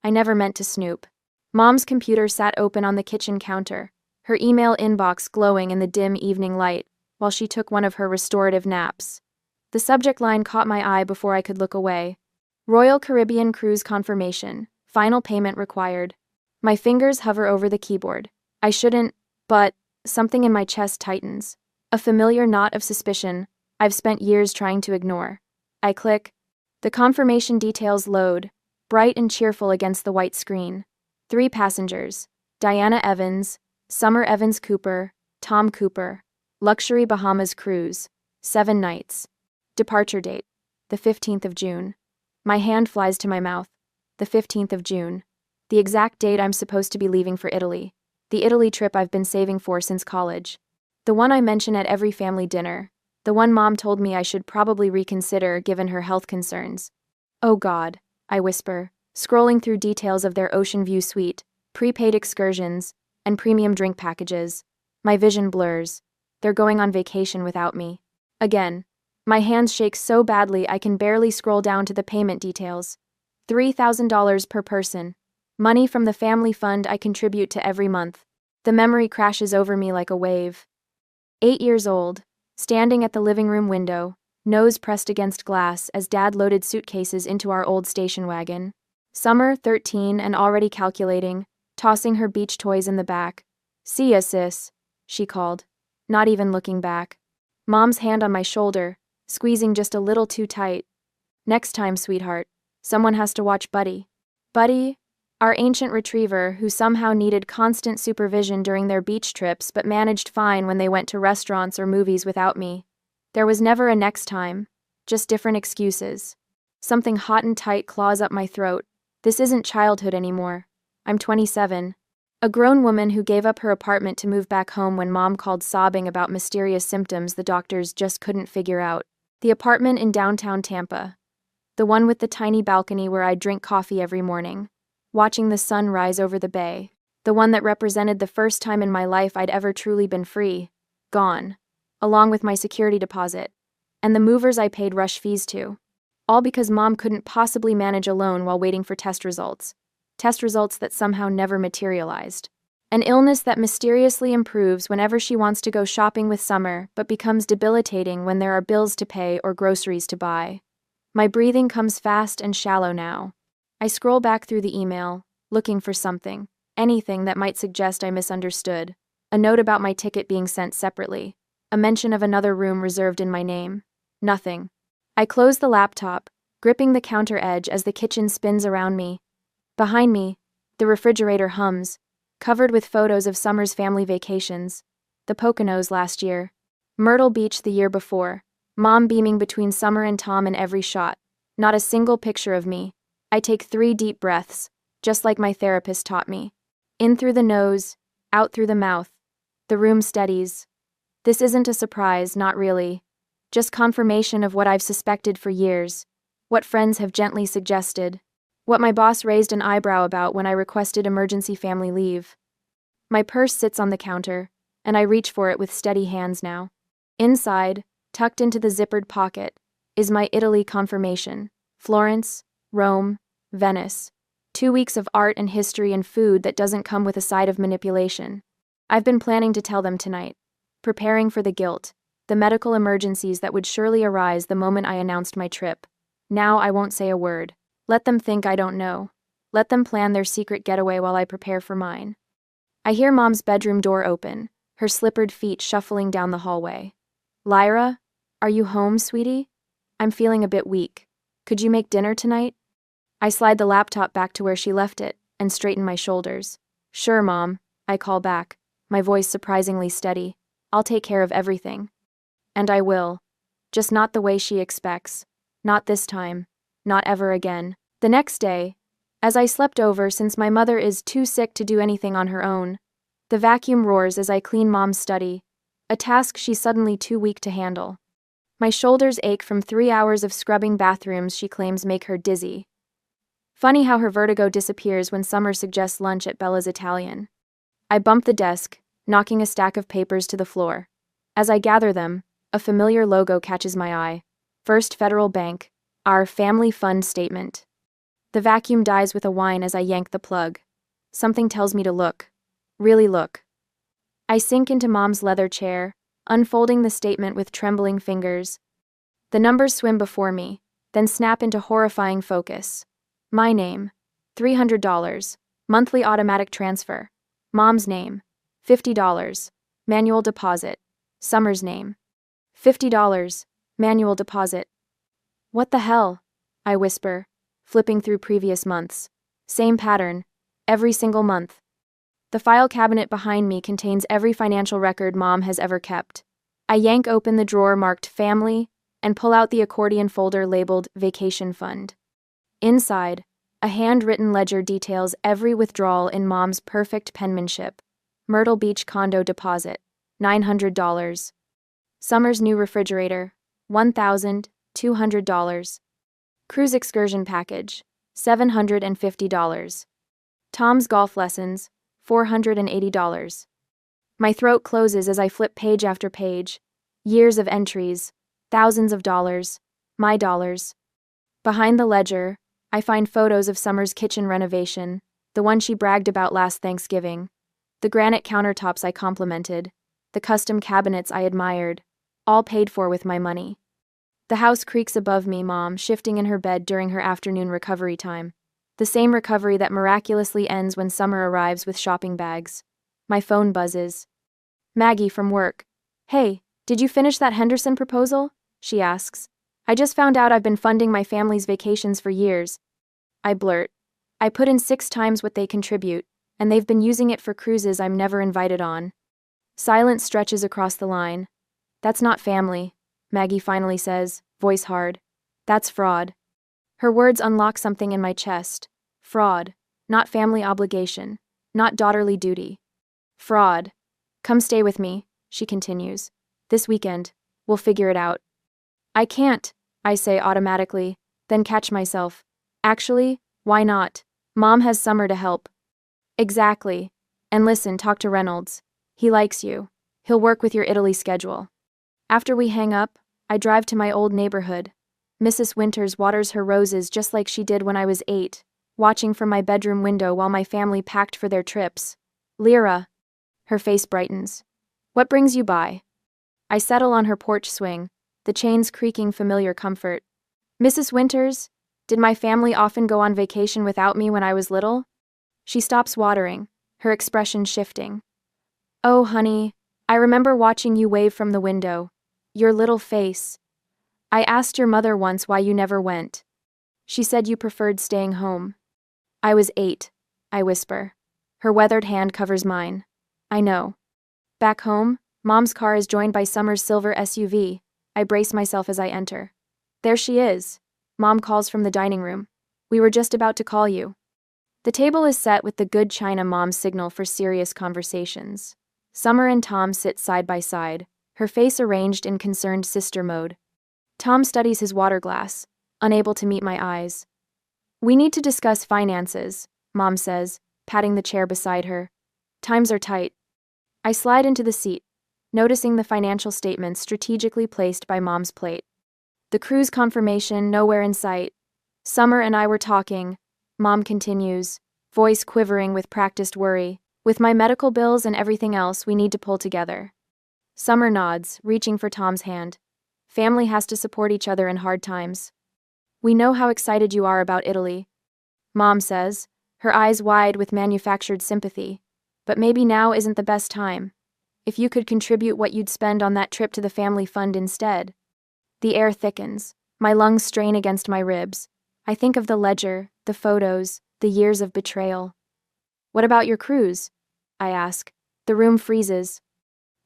I never meant to snoop. Mom's computer sat open on the kitchen counter, her email inbox glowing in the dim evening light, while she took one of her restorative naps. The subject line caught my eye before I could look away. Royal Caribbean Cruise confirmation. Final payment required. My fingers hover over the keyboard. I shouldn't, but something in my chest tightens. A familiar knot of suspicion I've spent years trying to ignore. I click. The confirmation details load, bright and cheerful against the white screen. 3 passengers: Diana Evans, Summer Evans Cooper, Tom Cooper. Luxury Bahamas cruise. 7 nights. Departure date: the 15th of June. My hand flies to my mouth. The 15th of June. The exact date I'm supposed to be leaving for Italy. The Italy trip I've been saving for since college. The one I mention at every family dinner. The one Mom told me I should probably reconsider given her health concerns. Oh God, I whisper, scrolling through details of their ocean view suite, prepaid excursions, and premium drink packages. My vision blurs. They're going on vacation without me. Again. My hands shake so badly I can barely scroll down to the payment details. $3,000 per person. Money from the family fund I contribute to every month. The memory crashes over me like a wave. 8 years old, standing at the living room window, nose pressed against glass as Dad loaded suitcases into our old station wagon. Summer, 13 and already calculating, tossing her beach toys in the back. "See ya, sis," she called, not even looking back. Mom's hand on my shoulder, squeezing just a little too tight. "Next time, sweetheart, someone has to watch Buddy." Buddy, our ancient retriever who somehow needed constant supervision during their beach trips but managed fine when they went to restaurants or movies without me. There was never a next time, just different excuses. Something hot and tight claws up my throat. This isn't childhood anymore. I'm 27. A grown woman who gave up her apartment to move back home when Mom called sobbing about mysterious symptoms the doctors just couldn't figure out. The apartment in downtown Tampa. The one with the tiny balcony where I'd drink coffee every morning, watching the sun rise over the bay. The one that represented the first time in my life I'd ever truly been free. Gone. Along with my security deposit. And the movers I paid rush fees to. All because Mom couldn't possibly manage alone while waiting for test results. Test results that somehow never materialized. An illness that mysteriously improves whenever she wants to go shopping with Summer but becomes debilitating when there are bills to pay or groceries to buy. My breathing comes fast and shallow now. I scroll back through the email, looking for something, anything that might suggest I misunderstood. A note about my ticket being sent separately. A mention of another room reserved in my name. Nothing. I close the laptop, gripping the counter edge as the kitchen spins around me. Behind me, the refrigerator hums, covered with photos of Summer's family vacations. The Poconos last year. Myrtle Beach the year before. Mom beaming between Summer and Tom in every shot. Not a single picture of me. I take 3 deep breaths, just like my therapist taught me. In through the nose, out through the mouth. The room steadies. This isn't a surprise, not really. Just confirmation of what I've suspected for years. What friends have gently suggested. What my boss raised an eyebrow about when I requested emergency family leave. My purse sits on the counter, and I reach for it with steady hands now. Inside, tucked into the zippered pocket, is my Italy confirmation. Florence, Rome, Venice. 2 weeks of art and history and food that doesn't come with a side of manipulation. I've been planning to tell them tonight. Preparing for the guilt, the medical emergencies that would surely arise the moment I announced my trip. Now I won't say a word. Let them think I don't know. Let them plan their secret getaway while I prepare for mine. I hear Mom's bedroom door open, her slippered feet shuffling down the hallway. "Lyra, are you home, sweetie? I'm feeling a bit weak. Could you make dinner tonight?" I slide the laptop back to where she left it and straighten my shoulders. "Sure, Mom," I call back, my voice surprisingly steady. "I'll take care of everything." And I will. Just not the way she expects. Not this time. Not ever again. The next day, as I slept over since my mother is too sick to do anything on her own, the vacuum roars as I clean Mom's study, a task she's suddenly too weak to handle. My shoulders ache from 3 hours of scrubbing bathrooms she claims make her dizzy. Funny how her vertigo disappears when Summer suggests lunch at Bella's Italian. I bump the desk, knocking a stack of papers to the floor. As I gather them, a familiar logo catches my eye. First Federal Bank. Our family fund statement. The vacuum dies with a whine as I yank the plug. Something tells me to look. Really look. I sink into Mom's leather chair, unfolding the statement with trembling fingers. The numbers swim before me, then snap into horrifying focus. My name, $300, monthly automatic transfer. Mom's name, $50, manual deposit. Summer's name, $50, manual deposit. What the hell? I whisper, flipping through previous months. Same pattern, every single month. The file cabinet behind me contains every financial record Mom has ever kept. I yank open the drawer marked Family and pull out the accordion folder labeled Vacation Fund. Inside, a handwritten ledger details every withdrawal in Mom's perfect penmanship. Myrtle Beach condo deposit, $900. Summer's new refrigerator, $1,200. Cruise excursion package, $750. Tom's golf lessons, $480. My throat closes as I flip page after page. Years of entries, thousands of dollars, my dollars. Behind the ledger, I find photos of Summer's kitchen renovation, the one she bragged about last Thanksgiving. The granite countertops I complimented, the custom cabinets I admired, all paid for with my money. The house creaks above me, Mom, shifting in her bed during her afternoon recovery time. The same recovery that miraculously ends when Summer arrives with shopping bags. My phone buzzes. Maggie from work. Hey, did you finish that Henderson proposal? She asks. I just found out I've been funding my family's vacations for years. I blurt. I put in 6 times what they contribute, and they've been using it for cruises I'm never invited on. Silence stretches across the line. That's not family, Maggie finally says, voice hard. That's fraud. Her words unlock something in my chest. Fraud. Not family obligation. Not daughterly duty. Fraud. Come stay with me, she continues. This weekend. We'll figure it out. I can't, I say automatically, then catch myself. Actually, why not? Mom has Summer to help. Exactly. And listen, talk to Reynolds. He likes you. He'll work with your Italy schedule. After we hang up, I drive to my old neighborhood. Mrs. Winters waters her roses just like she did when I was 8, watching from my bedroom window while my family packed for their trips. Lyra. Her face brightens. What brings you by? I settle on her porch swing, the chains creaking familiar comfort. Mrs. Winters, did my family often go on vacation without me when I was little? She stops watering, her expression shifting. Oh, honey, I remember watching you wave from the window. Your little face. I asked your mother once why you never went. She said you preferred staying home. I was 8, I whisper. Her weathered hand covers mine. I know. Back home, Mom's car is joined by Summer's silver SUV. I brace myself as I enter. There she is. Mom calls from the dining room. We were just about to call you. The table is set with the good china Mom's signal for serious conversations. Summer and Tom sit side by side, her face arranged in concerned sister mode. Tom studies his water glass, unable to meet my eyes. We need to discuss finances, Mom says, patting the chair beside her. Times are tight. I slide into the seat, noticing the financial statements strategically placed by Mom's plate. The cruise confirmation nowhere in sight. Summer and I were talking, Mom continues, voice quivering with practiced worry, with my medical bills and everything else we need to pull together. Summer nods, reaching for Tom's hand. Family has to support each other in hard times. We know how excited you are about Italy, Mom says, her eyes wide with manufactured sympathy. But maybe now isn't the best time. If you could contribute what you'd spend on that trip to the family fund instead. The air thickens. My lungs strain against my ribs. I think of the ledger, the photos, the years of betrayal. What about your cruise? I ask. The room freezes.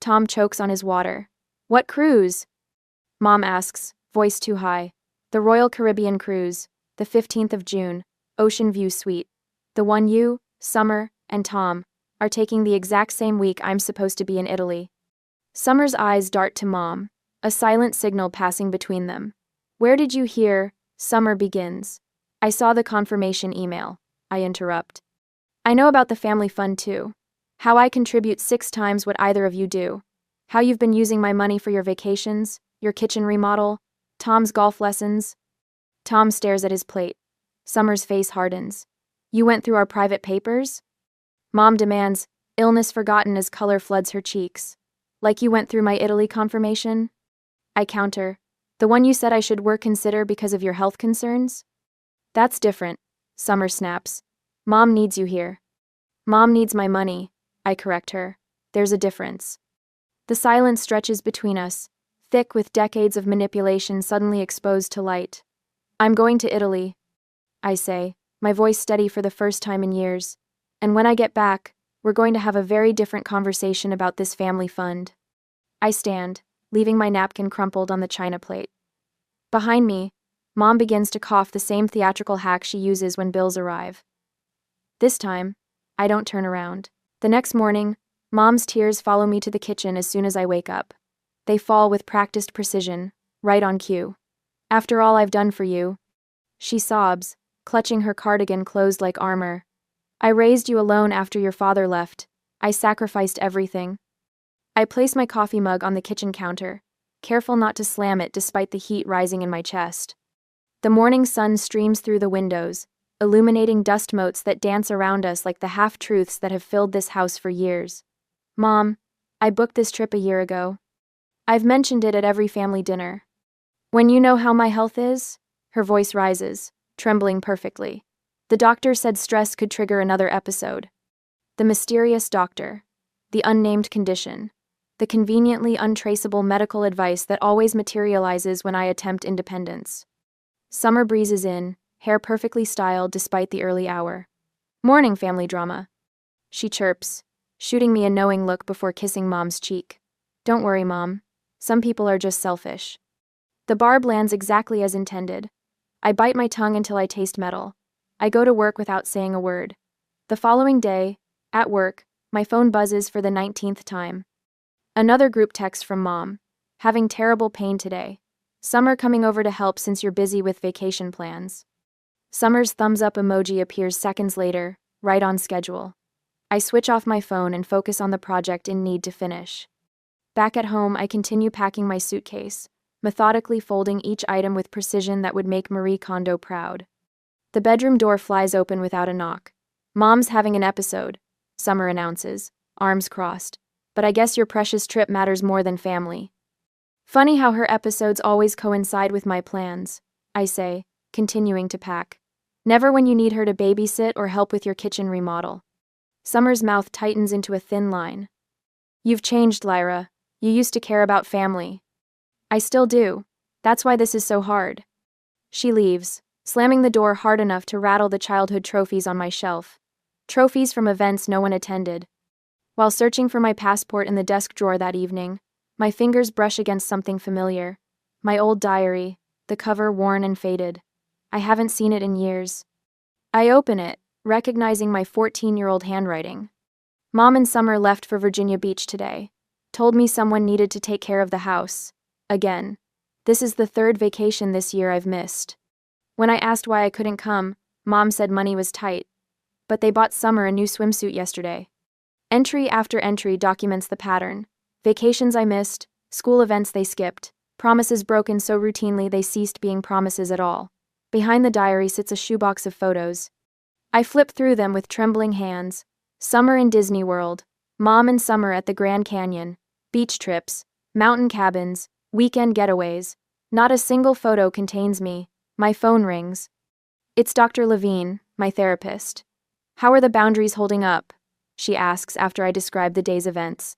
Tom chokes on his water. What cruise? Mom asks, voice too high. The Royal Caribbean Cruise, the 15th of June, Ocean View Suite. The one you, Summer, and Tom are taking the exact same week I'm supposed to be in Italy. Summer's eyes dart to Mom, a silent signal passing between them. Where did you hear? Summer begins. I saw the confirmation email, I interrupt. I know about the family fund too. How I contribute 6 times what either of you do. How you've been using my money for your vacations, your kitchen remodel, Tom's golf lessons. Tom stares at his plate. Summer's face hardens. You went through our private papers? Mom demands, illness forgotten as color floods her cheeks. Like you went through my Italy confirmation? I counter. The one you said I should consider because of your health concerns? That's different, Summer snaps. Mom needs you here. Mom needs my money, I correct her. There's a difference. The silence stretches between us, thick with decades of manipulation suddenly exposed to light. I'm going to Italy, I say, my voice steady for the first time in years. And when I get back, we're going to have a very different conversation about this family fund. I stand, leaving my napkin crumpled on the china plate. Behind me, Mom begins to cough the same theatrical hack she uses when bills arrive. This time, I don't turn around. The next morning, Mom's tears follow me to the kitchen as soon as I wake up. They fall with practiced precision, right on cue. After all I've done for you, she sobs, clutching her cardigan closed like armor. I raised you alone after your father left. I sacrificed everything. I place my coffee mug on the kitchen counter, careful not to slam it despite the heat rising in my chest. The morning sun streams through the windows, illuminating dust motes that dance around us like the half-truths that have filled this house for years. Mom, I booked this trip a year ago. I've mentioned it at every family dinner. When you know how my health is? Her voice rises, trembling perfectly. The doctor said stress could trigger another episode. The mysterious doctor. The unnamed condition. The conveniently untraceable medical advice that always materializes when I attempt independence. Summer breezes in, hair perfectly styled despite the early hour. Morning family drama. She chirps, shooting me a knowing look before kissing Mom's cheek. Don't worry, Mom. Some people are just selfish. The barb lands exactly as intended. I bite my tongue until I taste metal. I go to work without saying a word. The following day, at work, my phone buzzes for the 19th time. Another group text from Mom. Having terrible pain today. Summer coming over to help since you're busy with vacation plans. Summer's thumbs up emoji appears seconds later, right on schedule. I switch off my phone and focus on the project in need to finish. Back at home, I continue packing my suitcase, methodically folding each item with precision that would make Marie Kondo proud. The bedroom door flies open without a knock. Mom's having an episode, Summer announces, arms crossed. But I guess your precious trip matters more than family. Funny how her episodes always coincide with my plans, I say, continuing to pack. Never when you need her to babysit or help with your kitchen remodel. Summer's mouth tightens into a thin line. You've changed, Lyra. You used to care about family. I still do. That's why this is so hard. She leaves, slamming the door hard enough to rattle the childhood trophies on my shelf. Trophies from events no one attended. While searching for my passport in the desk drawer that evening, my fingers brush against something familiar. My old diary, the cover worn and faded. I haven't seen it in years. I open it, recognizing my 14-year-old handwriting. Mom and Summer left for Virginia Beach today. Told me someone needed to take care of the house. Again. This is the third vacation this year I've missed. When I asked why I couldn't come, Mom said money was tight. But they bought Summer a new swimsuit yesterday. Entry after entry documents the pattern. Vacations I missed, school events they skipped, promises broken so routinely they ceased being promises at all. Behind the diary sits a shoebox of photos. I flip through them with trembling hands. Summer in Disney World, Mom and Summer at the Grand Canyon, beach trips, mountain cabins, weekend getaways. Not a single photo contains me. My phone rings. It's Dr. Levine, my therapist. How are the boundaries holding up? She asks after I describe the day's events.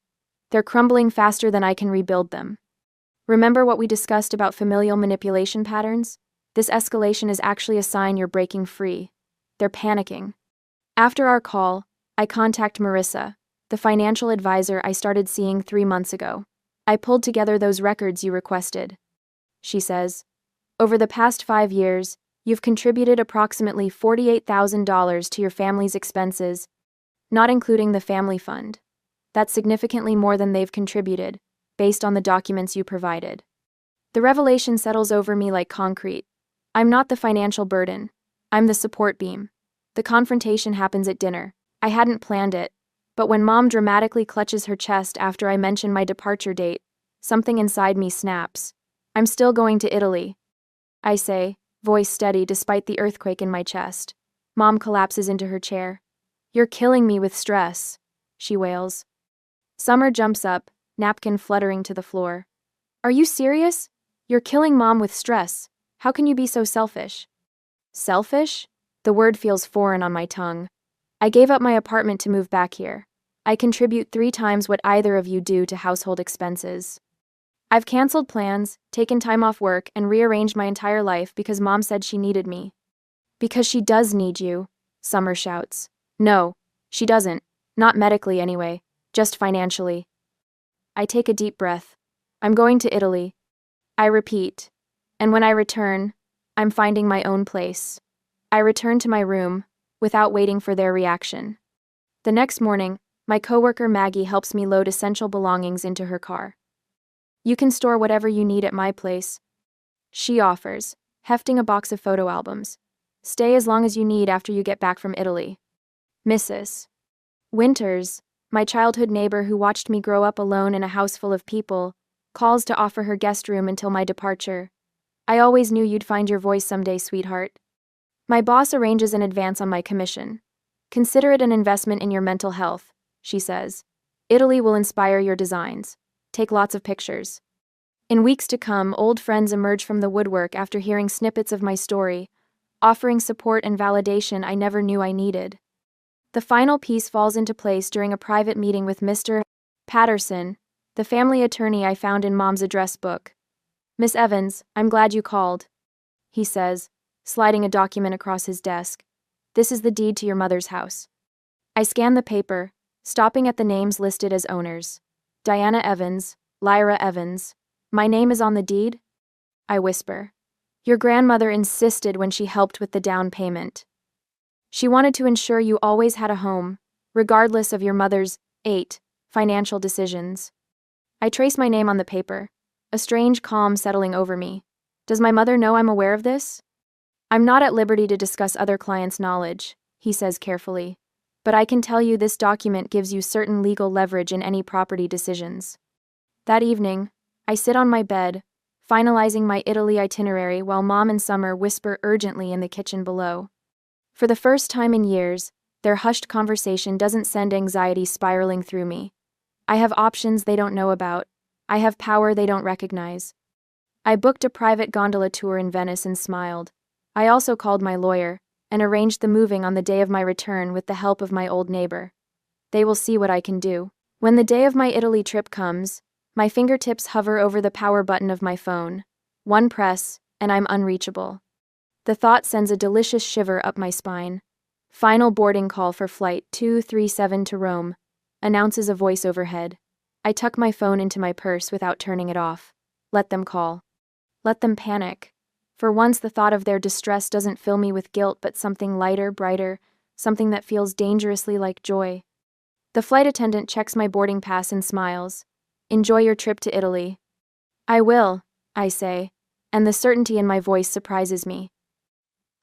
They're crumbling faster than I can rebuild them. Remember what we discussed about familial manipulation patterns? This escalation is actually a sign you're breaking free. They're panicking. After our call, I contact Marissa, the financial advisor I started seeing 3 months ago. I pulled together those records you requested. She says, over the past 5 years, you've contributed approximately $48,000 to your family's expenses, not including the family fund. That's significantly more than they've contributed, based on the documents you provided. The revelation settles over me like concrete. I'm not the financial burden. I'm the support beam. The confrontation happens at dinner. I hadn't planned it, but when Mom dramatically clutches her chest after I mention my departure date, something inside me snaps. I'm still going to Italy, I say, voice steady despite the earthquake in my chest. Mom collapses into her chair. "You're killing me with stress," she wails. Summer jumps up, napkin fluttering to the floor. "Are you serious? You're killing Mom with stress. How can you be so selfish?" Selfish? The word feels foreign on my tongue. I gave up my apartment to move back here. I contribute 3 times what either of you do to household expenses. I've canceled plans, taken time off work, and rearranged my entire life because Mom said she needed me. "Because she does need you," Summer shouts. "No, she doesn't. Not medically anyway, just financially." I take a deep breath. "I'm going to Italy." I repeat. And when I return, I'm finding my own place. I return to my room, without waiting for their reaction. The next morning, my coworker Maggie helps me load essential belongings into her car. "You can store whatever you need at my place," she offers, hefting a box of photo albums. "Stay as long as you need after you get back from Italy." Mrs. Winters, my childhood neighbor who watched me grow up alone in a house full of people, calls to offer her guest room until my departure. "I always knew you'd find your voice someday, sweetheart." My boss arranges an advance on my commission. "Consider it an investment in your mental health," she says. "Italy will inspire your designs. Take lots of pictures." In weeks to come, old friends emerge from the woodwork after hearing snippets of my story, offering support and validation I never knew I needed. The final piece falls into place during a private meeting with Mr. Patterson, the family attorney I found in Mom's address book. "Miss Evans, I'm glad you called," he says, sliding a document across his desk. "This is the deed to your mother's house." I scan the paper, stopping at the names listed as owners. Diana Evans, Lyra Evans. "My name is on the deed?" I whisper. "Your grandmother insisted when she helped with the down payment. She wanted to ensure you always had a home, regardless of your mother's 8 financial decisions." I trace my name on the paper, a strange calm settling over me. Does my mother know I'm aware of this? "I'm not at liberty to discuss other clients' knowledge," he says carefully, "but I can tell you this document gives you certain legal leverage in any property decisions." That evening, I sit on my bed, finalizing my Italy itinerary while Mom and Summer whisper urgently in the kitchen below. For the first time in years, their hushed conversation doesn't send anxiety spiraling through me. I have options they don't know about. I have power they don't recognize. I booked a private gondola tour in Venice and smiled. I also called my lawyer and arranged the moving on the day of my return with the help of my old neighbor. They will see what I can do. When the day of my Italy trip comes, my fingertips hover over the power button of my phone. One press, and I'm unreachable. The thought sends a delicious shiver up my spine. "Final boarding call for flight 237 to Rome," announces a voice overhead. I tuck my phone into my purse without turning it off. Let them call. Let them panic. For once, the thought of their distress doesn't fill me with guilt, but something lighter, brighter, something that feels dangerously like joy. The flight attendant checks my boarding pass and smiles. "Enjoy your trip to Italy." "I will," I say, and the certainty in my voice surprises me.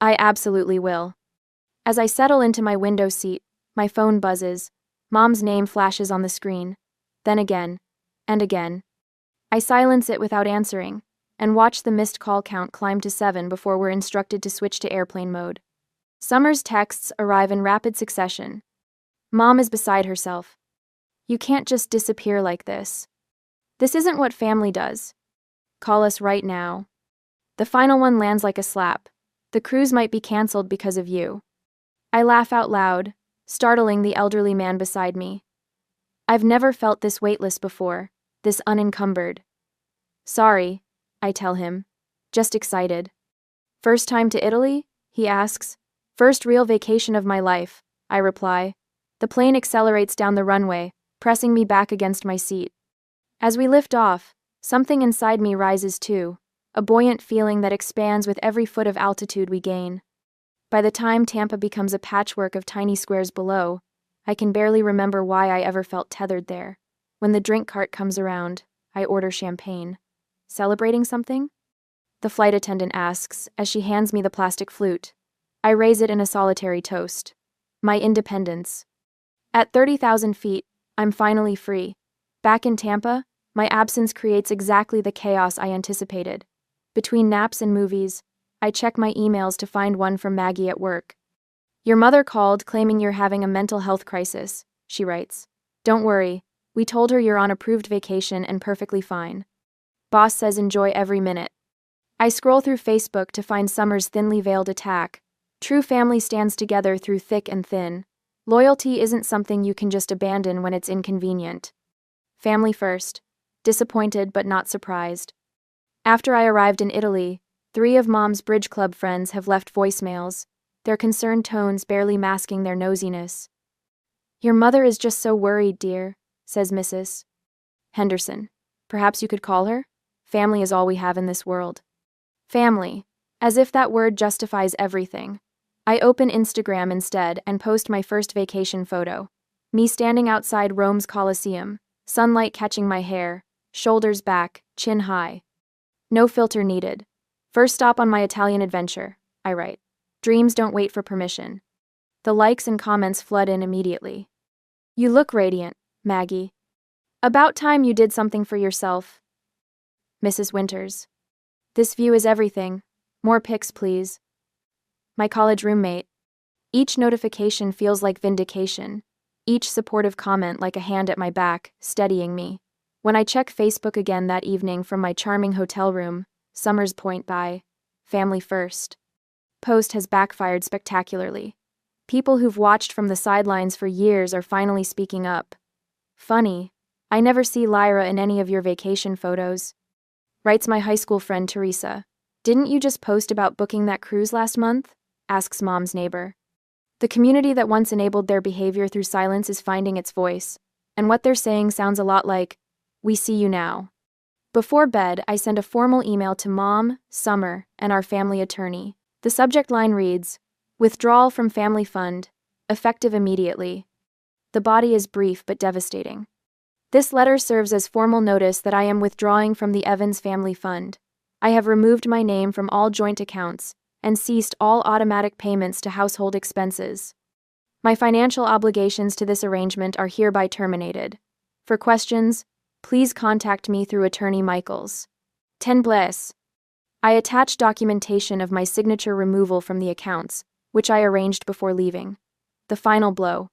I absolutely will. As I settle into my window seat, my phone buzzes. Mom's name flashes on the screen. Then again, and again. I silence it without answering, and watch the missed call count climb to 7 before we're instructed to switch to airplane mode. Summer's texts arrive in rapid succession. Mom is beside herself. "You can't just disappear like this. This isn't what family does. Call us right now." The final one lands like a slap. "The cruise might be canceled because of you." I laugh out loud, startling the elderly man beside me. I've never felt this weightless before, this unencumbered. "Sorry," I tell him, just excited. "First time to Italy?" he asks. "First real vacation of my life," I reply. The plane accelerates down the runway, pressing me back against my seat. As we lift off, something inside me rises too, a buoyant feeling that expands with every foot of altitude we gain. By the time Tampa becomes a patchwork of tiny squares below, I can barely remember why I ever felt tethered there. When the drink cart comes around, I order champagne. "Celebrating something?" the flight attendant asks as she hands me the plastic flute. I raise it in a solitary toast. My independence. At 30,000 feet, I'm finally free. Back in Tampa, my absence creates exactly the chaos I anticipated. Between naps and movies, I check my emails to find one from Maggie at work. Your mother called claiming you're having a mental health crisis, she writes. Don't worry, we told her you're on approved vacation and perfectly fine. Boss says enjoy every minute. I scroll through Facebook to find Summer's thinly veiled attack. True family stands together through thick and thin. Loyalty isn't something you can just abandon when it's inconvenient. Family first. Disappointed but not surprised. After I arrived in Italy, 3 of Mom's bridge club friends have left voicemails, their concerned tones barely masking their nosiness. Your mother is just so worried, dear, says Mrs. Henderson. Perhaps you could call her? Family is all we have in this world. Family. As if that word justifies everything. I open Instagram instead and post my first vacation photo. Me standing outside Rome's Colosseum, sunlight catching my hair, shoulders back, chin high. No filter needed. First stop on my Italian adventure, I write. Dreams don't wait for permission. The likes and comments flood in immediately. You look radiant, Maggie. About time you did something for yourself. Mrs. Winters. This view is everything. More pics, please. My college roommate. Each notification feels like vindication. Each supportive comment like a hand at my back, steadying me. When I check Facebook again that evening from my charming hotel room, Summer's point by family first post has backfired spectacularly. People who've watched from the sidelines for years are finally speaking up. Funny, I never see Lyra in any of your vacation photos. Writes my high school friend Teresa. Didn't you just post about booking that cruise last month? Asks Mom's neighbor. The community that once enabled their behavior through silence is finding its voice, and what they're saying sounds a lot like, we see you now. Before bed, I send a formal email to Mom, Summer, and our family attorney. The subject line reads, Withdrawal from Family Fund, effective immediately. The body is brief but devastating. This letter serves as formal notice that I am withdrawing from the Evans Family Fund. I have removed my name from all joint accounts and ceased all automatic payments to household expenses. My financial obligations to this arrangement are hereby terminated. For questions, please contact me through Attorney Michaels. 10 Bless. I attach documentation of my signature removal from the accounts, which I arranged before leaving. The final blow.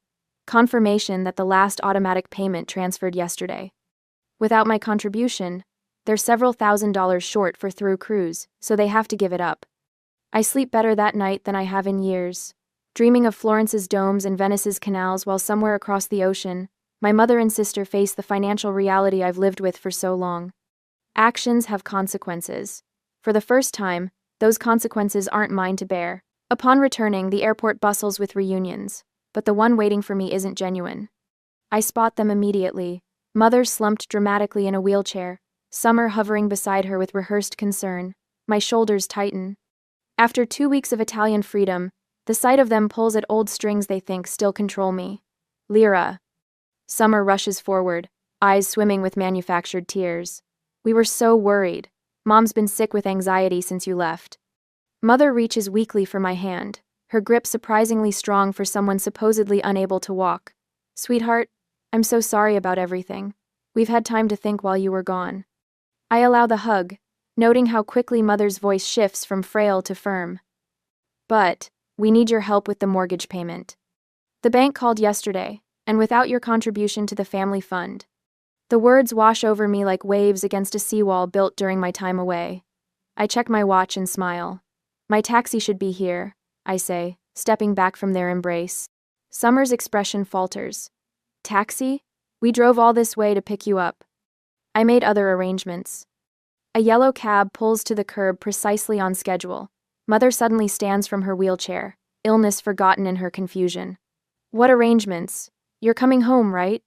Confirmation that the last automatic payment transferred yesterday. Without my contribution, they're several $1,000s short for through cruise, so they have to give it up. I sleep better that night than I have in years, dreaming of Florence's domes and Venice's canals while somewhere across the ocean, my mother and sister face the financial reality I've lived with for so long. Actions have consequences. For the first time, those consequences aren't mine to bear. Upon returning, the airport bustles with reunions, but the one waiting for me isn't genuine. I spot them immediately. Mother slumped dramatically in a wheelchair, Summer hovering beside her with rehearsed concern. My shoulders tighten. After 2 weeks of Italian freedom, the sight of them pulls at old strings they think still control me. Lyra. Summer rushes forward, eyes swimming with manufactured tears. We were so worried. Mom's been sick with anxiety since you left. Mother reaches weakly for my hand, her grip surprisingly strong for someone supposedly unable to walk. Sweetheart, I'm so sorry about everything. We've had time to think while you were gone. I allow the hug, noting how quickly Mother's voice shifts from frail to firm. But, we need your help with the mortgage payment. The bank called yesterday, and without your contribution to the family fund. The words wash over me like waves against a seawall built during my time away. I check my watch and smile. My taxi should be here, I say, stepping back from their embrace. Summer's expression falters. Taxi? We drove all this way to pick you up. I made other arrangements. A yellow cab pulls to the curb precisely on schedule. Mother suddenly stands from her wheelchair, illness forgotten in her confusion. What arrangements? You're coming home, right?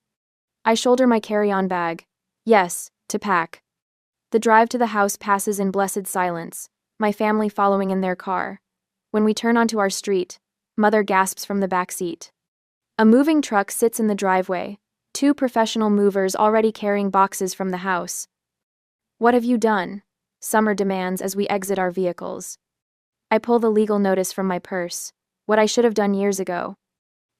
I shoulder my carry-on bag. Yes, to pack. The drive to the house passes in blessed silence, my family following in their car. When we turn onto our street, Mother gasps from the back seat. A moving truck sits in the driveway, 2 professional movers already carrying boxes from the house. What have you done? Summer demands as we exit our vehicles. I pull the legal notice from my purse, what I should have done years ago.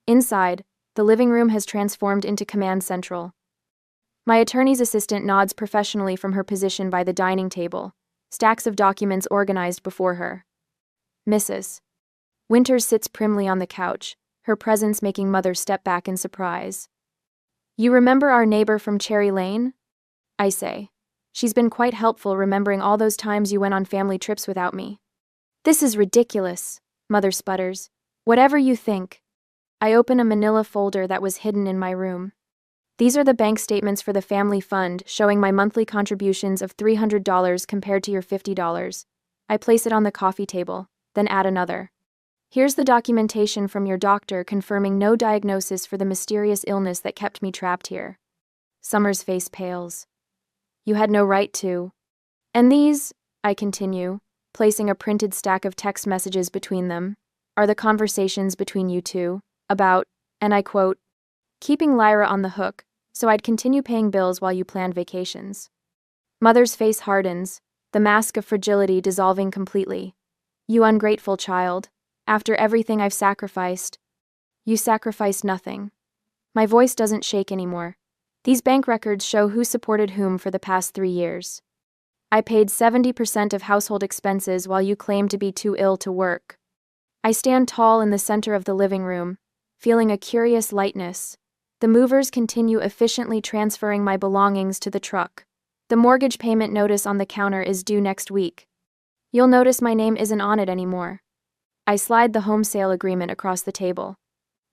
Inside, the living room has transformed into command central. My attorney's assistant nods professionally from her position by the dining table, stacks of documents organized before her. Mrs. Winters sits primly on the couch, her presence making Mother step back in surprise. You remember our neighbor from Cherry Lane? I say. She's been quite helpful remembering all those times you went on family trips without me. This is ridiculous, Mother sputters. Whatever you think. I open a manila folder that was hidden in my room. These are the bank statements for the family fund showing my monthly contributions of $300 compared to your $50. I place it on the coffee table, then add another. Here's the documentation from your doctor confirming no diagnosis for the mysterious illness that kept me trapped here. Summer's face pales. You had no right to. And these, I continue, placing a printed stack of text messages between them, are the conversations between you two, about, and I quote, keeping Lyra on the hook, so I'd continue paying bills while you planned vacations. Mother's face hardens, the mask of fragility dissolving completely. You ungrateful child, after everything I've sacrificed. You sacrificed nothing. My voice doesn't shake anymore. These bank records show who supported whom for the past 3 years. I paid 70% of household expenses while you claimed to be too ill to work. I stand tall in the center of the living room, feeling a curious lightness. The movers continue efficiently transferring my belongings to the truck. The mortgage payment notice on the counter is due next week. You'll notice my name isn't on it anymore. I slide the home sale agreement across the table.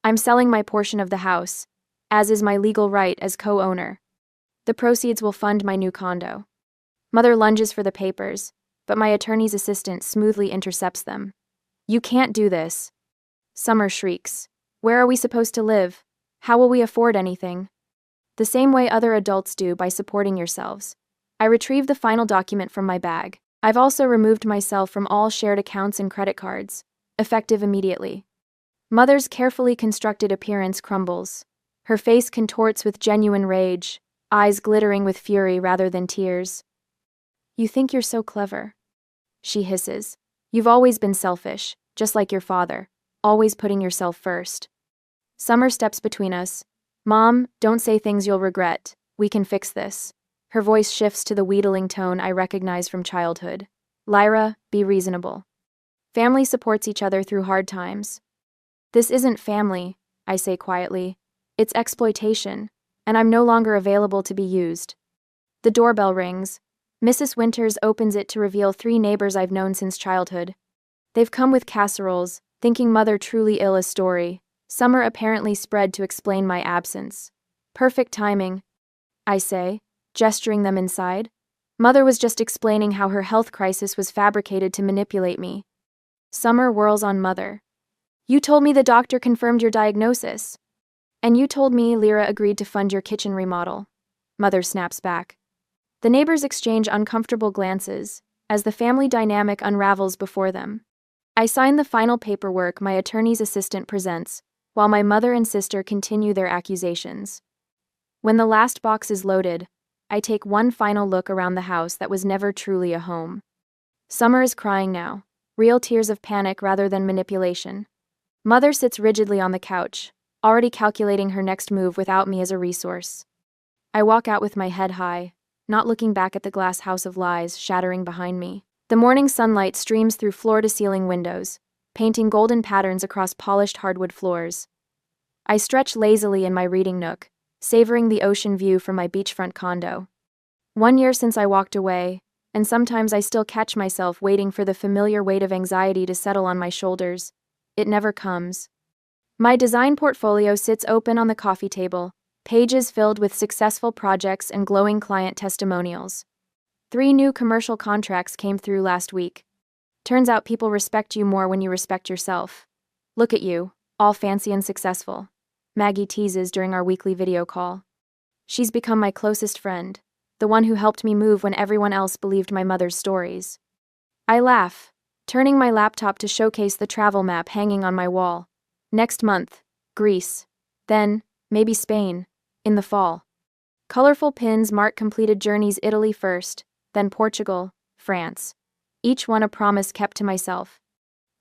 I'm selling my portion of the house, as is my legal right as co-owner. The proceeds will fund my new condo. Mother lunges for the papers, but my attorney's assistant smoothly intercepts them. You can't do this. Summer shrieks. Where are we supposed to live? How will we afford anything? The same way other adults do by supporting yourselves. I retrieve the final document from my bag. I've also removed myself from all shared accounts and credit cards, effective immediately. Mother's carefully constructed appearance crumbles. Her face contorts with genuine rage, eyes glittering with fury rather than tears. You think you're so clever, she hisses. You've always been selfish, just like your father, always putting yourself first. Summer steps between us. Mom, don't say things you'll regret. We can fix this. Her voice shifts to the wheedling tone I recognize from childhood. Lyra, be reasonable. Family supports each other through hard times. This isn't family, I say quietly. It's exploitation, and I'm no longer available to be used. The doorbell rings. Mrs. Winters opens it to reveal 3 neighbors I've known since childhood. They've come with casseroles, thinking Mother truly ill a story. Summer apparently spread to explain my absence. Perfect timing, I say, gesturing them inside. Mother was just explaining how her health crisis was fabricated to manipulate me. Summer whirls on Mother. You told me the doctor confirmed your diagnosis. And you told me Lyra agreed to fund your kitchen remodel. Mother snaps back. The neighbors exchange uncomfortable glances, as the family dynamic unravels before them. I sign the final paperwork my attorney's assistant presents, while my mother and sister continue their accusations. When the last box is loaded, I take one final look around the house that was never truly a home. Summer is crying now, real tears of panic rather than manipulation. Mother sits rigidly on the couch, already calculating her next move without me as a resource. I walk out with my head high, not looking back at the glass house of lies shattering behind me. The morning sunlight streams through floor-to-ceiling windows, painting golden patterns across polished hardwood floors. I stretch lazily in my reading nook, savoring the ocean view from my beachfront condo. 1 year since I walked away, and sometimes I still catch myself waiting for the familiar weight of anxiety to settle on my shoulders. It never comes. My design portfolio sits open on the coffee table, pages filled with successful projects and glowing client testimonials. 3 new commercial contracts came through last week. Turns out people respect you more when you respect yourself. Look at you, all fancy and successful. Maggie teases during our weekly video call. She's become my closest friend, the one who helped me move when everyone else believed my mother's stories. I laugh, turning my laptop to showcase the travel map hanging on my wall. Next month, Greece. Then, maybe Spain, in the fall. Colorful pins mark completed journeys: Italy first, then Portugal, France. Each one a promise kept to myself.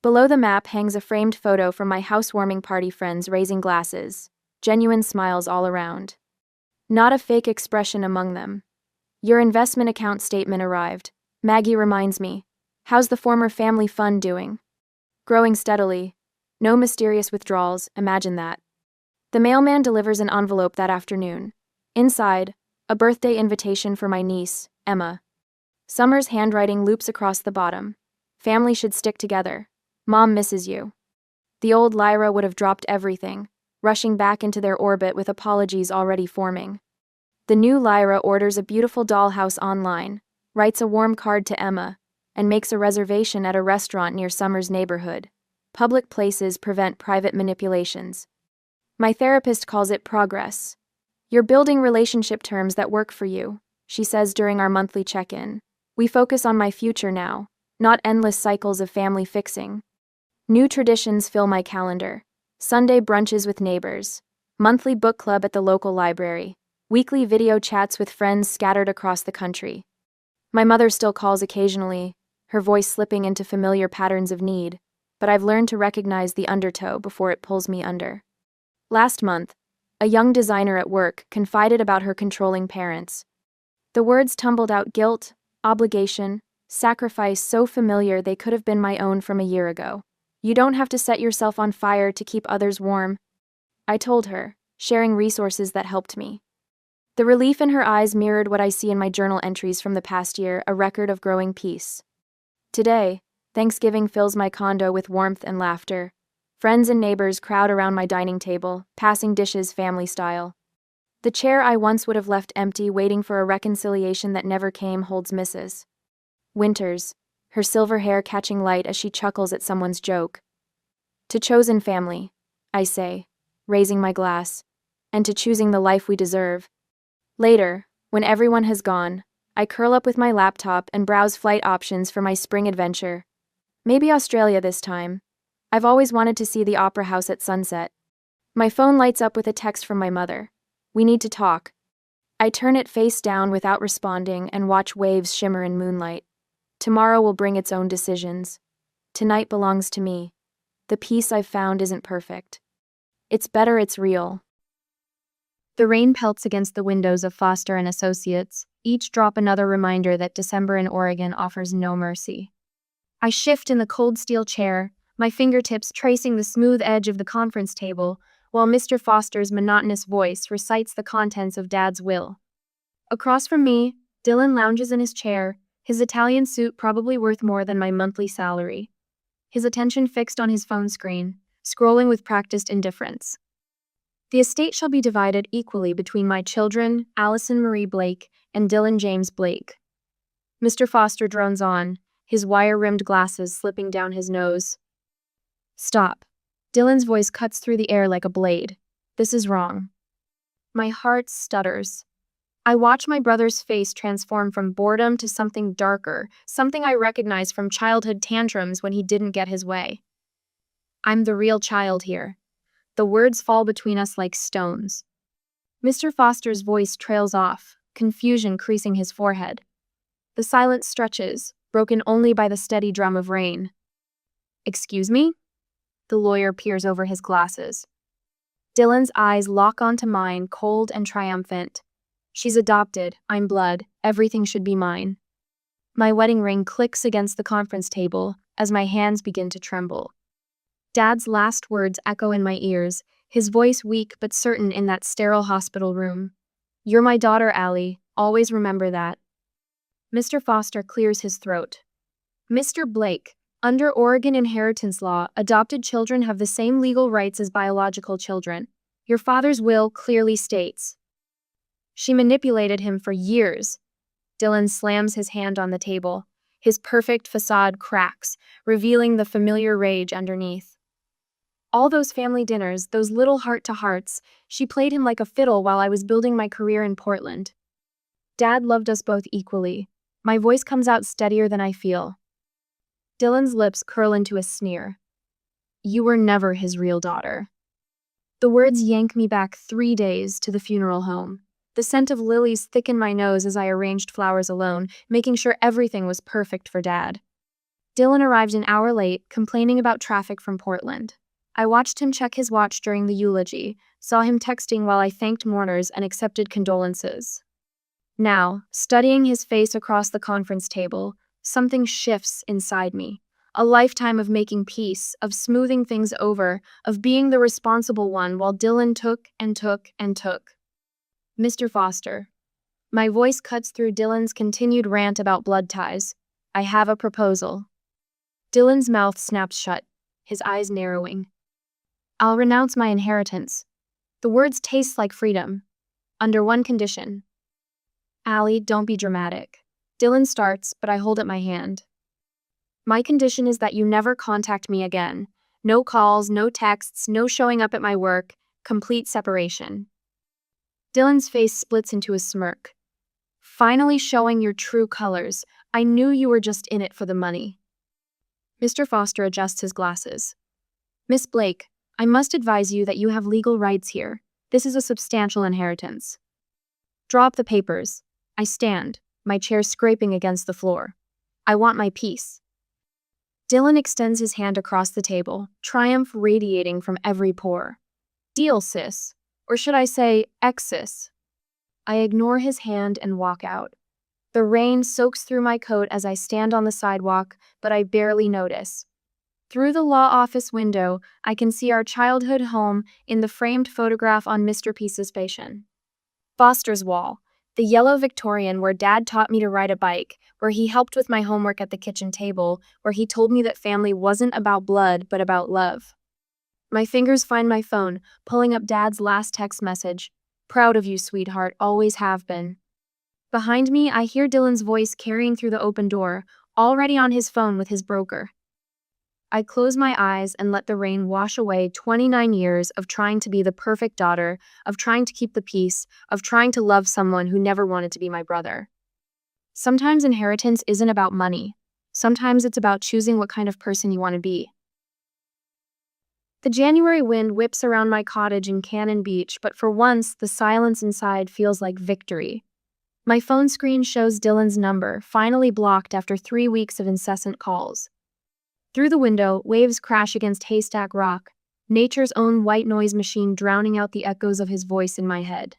Below the map hangs a framed photo from my housewarming party friends raising glasses, genuine smiles all around. Not a fake expression among them. Your investment account statement arrived. Maggie reminds me. How's the former family fund doing? Growing steadily. No mysterious withdrawals, imagine that. The mailman delivers an envelope that afternoon. Inside, a birthday invitation for my niece, Emma. Summer's handwriting loops across the bottom. Family should stick together. Mom misses you. The old Lyra would have dropped everything, rushing back into their orbit with apologies already forming. The new Lyra orders a beautiful dollhouse online, writes a warm card to Emma, and makes a reservation at a restaurant near Summer's neighborhood. Public places prevent private manipulations. My therapist calls it progress. You're building relationship terms that work for you, she says during our monthly check-in. We focus on my future now, not endless cycles of family fixing. New traditions fill my calendar. Sunday brunches with neighbors, monthly book club at the local library, weekly video chats with friends scattered across the country. My mother still calls occasionally, her voice slipping into familiar patterns of need, but I've learned to recognize the undertow before it pulls me under. Last month, a young designer at work confided about her controlling parents. The words tumbled out: guilt, obligation, sacrifice, so familiar they could have been my own from a year ago. You don't have to set yourself on fire to keep others warm, I told her, sharing resources that helped me. The relief in her eyes mirrored what I see in my journal entries from the past year, a record of growing peace. Today, Thanksgiving fills my condo with warmth and laughter. Friends and neighbors crowd around my dining table, passing dishes family style. The chair I once would have left empty, waiting for a reconciliation that never came, holds Mrs. Winters, her silver hair catching light as she chuckles at someone's joke. To chosen family, I say, raising my glass, and to choosing the life we deserve. Later, when everyone has gone, I curl up with my laptop and browse flight options for my spring adventure. Maybe Australia this time. I've always wanted to see the opera house at sunset. My phone lights up with a text from my mother. We need to talk. I turn it face down without responding and watch waves shimmer in moonlight. Tomorrow will bring its own decisions. Tonight belongs to me. The peace I've found isn't perfect. It's better it's real. The rain pelts against the windows of Foster and Associates, each drop another reminder that December in Oregon offers no mercy. I shift in the cold steel chair, my fingertips tracing the smooth edge of the conference table, while Mr. Foster's monotonous voice recites the contents of Dad's will. Across from me, Dylan lounges in his chair, his Italian suit probably worth more than my monthly salary. His attention fixed on his phone screen, scrolling with practiced indifference. The estate shall be divided equally between my children, Allison Marie Blake and Dylan James Blake. Mr. Foster drones on, his wire-rimmed glasses slipping down his nose. Stop. Dylan's voice cuts through the air like a blade. This is wrong. My heart stutters. I watch my brother's face transform from boredom to something darker, something I recognize from childhood tantrums when he didn't get his way. I'm the real child here. The words fall between us like stones. Mr. Foster's voice trails off, confusion creasing his forehead. The silence stretches, broken only by the steady drum of rain. Excuse me? The lawyer peers over his glasses. Dylan's eyes lock onto mine, cold and triumphant. She's adopted, I'm blood, everything should be mine. My wedding ring clicks against the conference table as my hands begin to tremble. Dad's last words echo in my ears, his voice weak but certain in that sterile hospital room. You're my daughter, Allie. Always remember that. Mr. Foster clears his throat. Mr. Blake, under Oregon inheritance law, adopted children have the same legal rights as biological children. Your father's will clearly states. She manipulated him for years. Dylan slams his hand on the table. His perfect facade cracks, revealing the familiar rage underneath. All those family dinners, those little heart-to-hearts, she played him like a fiddle while I was building my career in Portland. Dad loved us both equally. My voice comes out steadier than I feel. Dylan's lips curl into a sneer. You were never his real daughter. The words yank me back 3 days to the funeral home. The scent of lilies thickened my nose as I arranged flowers alone, making sure everything was perfect for Dad. Dylan arrived an hour late, complaining about traffic from Portland. I watched him check his watch during the eulogy, saw him texting while I thanked mourners and accepted condolences. Now, studying his face across the conference table, something shifts inside me. A lifetime of making peace, of smoothing things over, of being the responsible one while Dylan took and took and took. Mr. Foster. My voice cuts through Dylan's continued rant about blood ties. I have a proposal. Dylan's mouth snaps shut, his eyes narrowing. I'll renounce my inheritance. The words taste like freedom. Under one condition. Allie, don't be dramatic. Dylan starts, but I hold up my hand. My condition is that you never contact me again. No calls, no texts, no showing up at my work. Complete separation. Dylan's face splits into a smirk. Finally showing your true colors. I knew you were just in it for the money. Mr. Foster adjusts his glasses. Miss Blake, I must advise you that you have legal rights here. This is a substantial inheritance. Drop the papers. I stand, my chair scraping against the floor. I want my piece. Dylan extends his hand across the table, triumph radiating from every pore. Deal, sis. Or should I say, ex-sis? I ignore his hand and walk out. The rain soaks through my coat as I stand on the sidewalk, but I barely notice. Through the law office window, I can see our childhood home in the framed photograph on Mr. P's patient. Foster's wall, the yellow Victorian where Dad taught me to ride a bike, where he helped with my homework at the kitchen table, where he told me that family wasn't about blood but about love. My fingers find my phone, pulling up Dad's last text message. Proud of you, sweetheart, always have been. Behind me, I hear Dylan's voice carrying through the open door, already on his phone with his broker. I close my eyes and let the rain wash away 29 years of trying to be the perfect daughter, of trying to keep the peace, of trying to love someone who never wanted to be my brother. Sometimes inheritance isn't about money. Sometimes it's about choosing what kind of person you want to be. The January wind whips around my cottage in Cannon Beach, but for once, the silence inside feels like victory. My phone screen shows Dylan's number, finally blocked after 3 weeks of incessant calls. Through the window, waves crash against Haystack Rock, nature's own white noise machine drowning out the echoes of his voice in my head.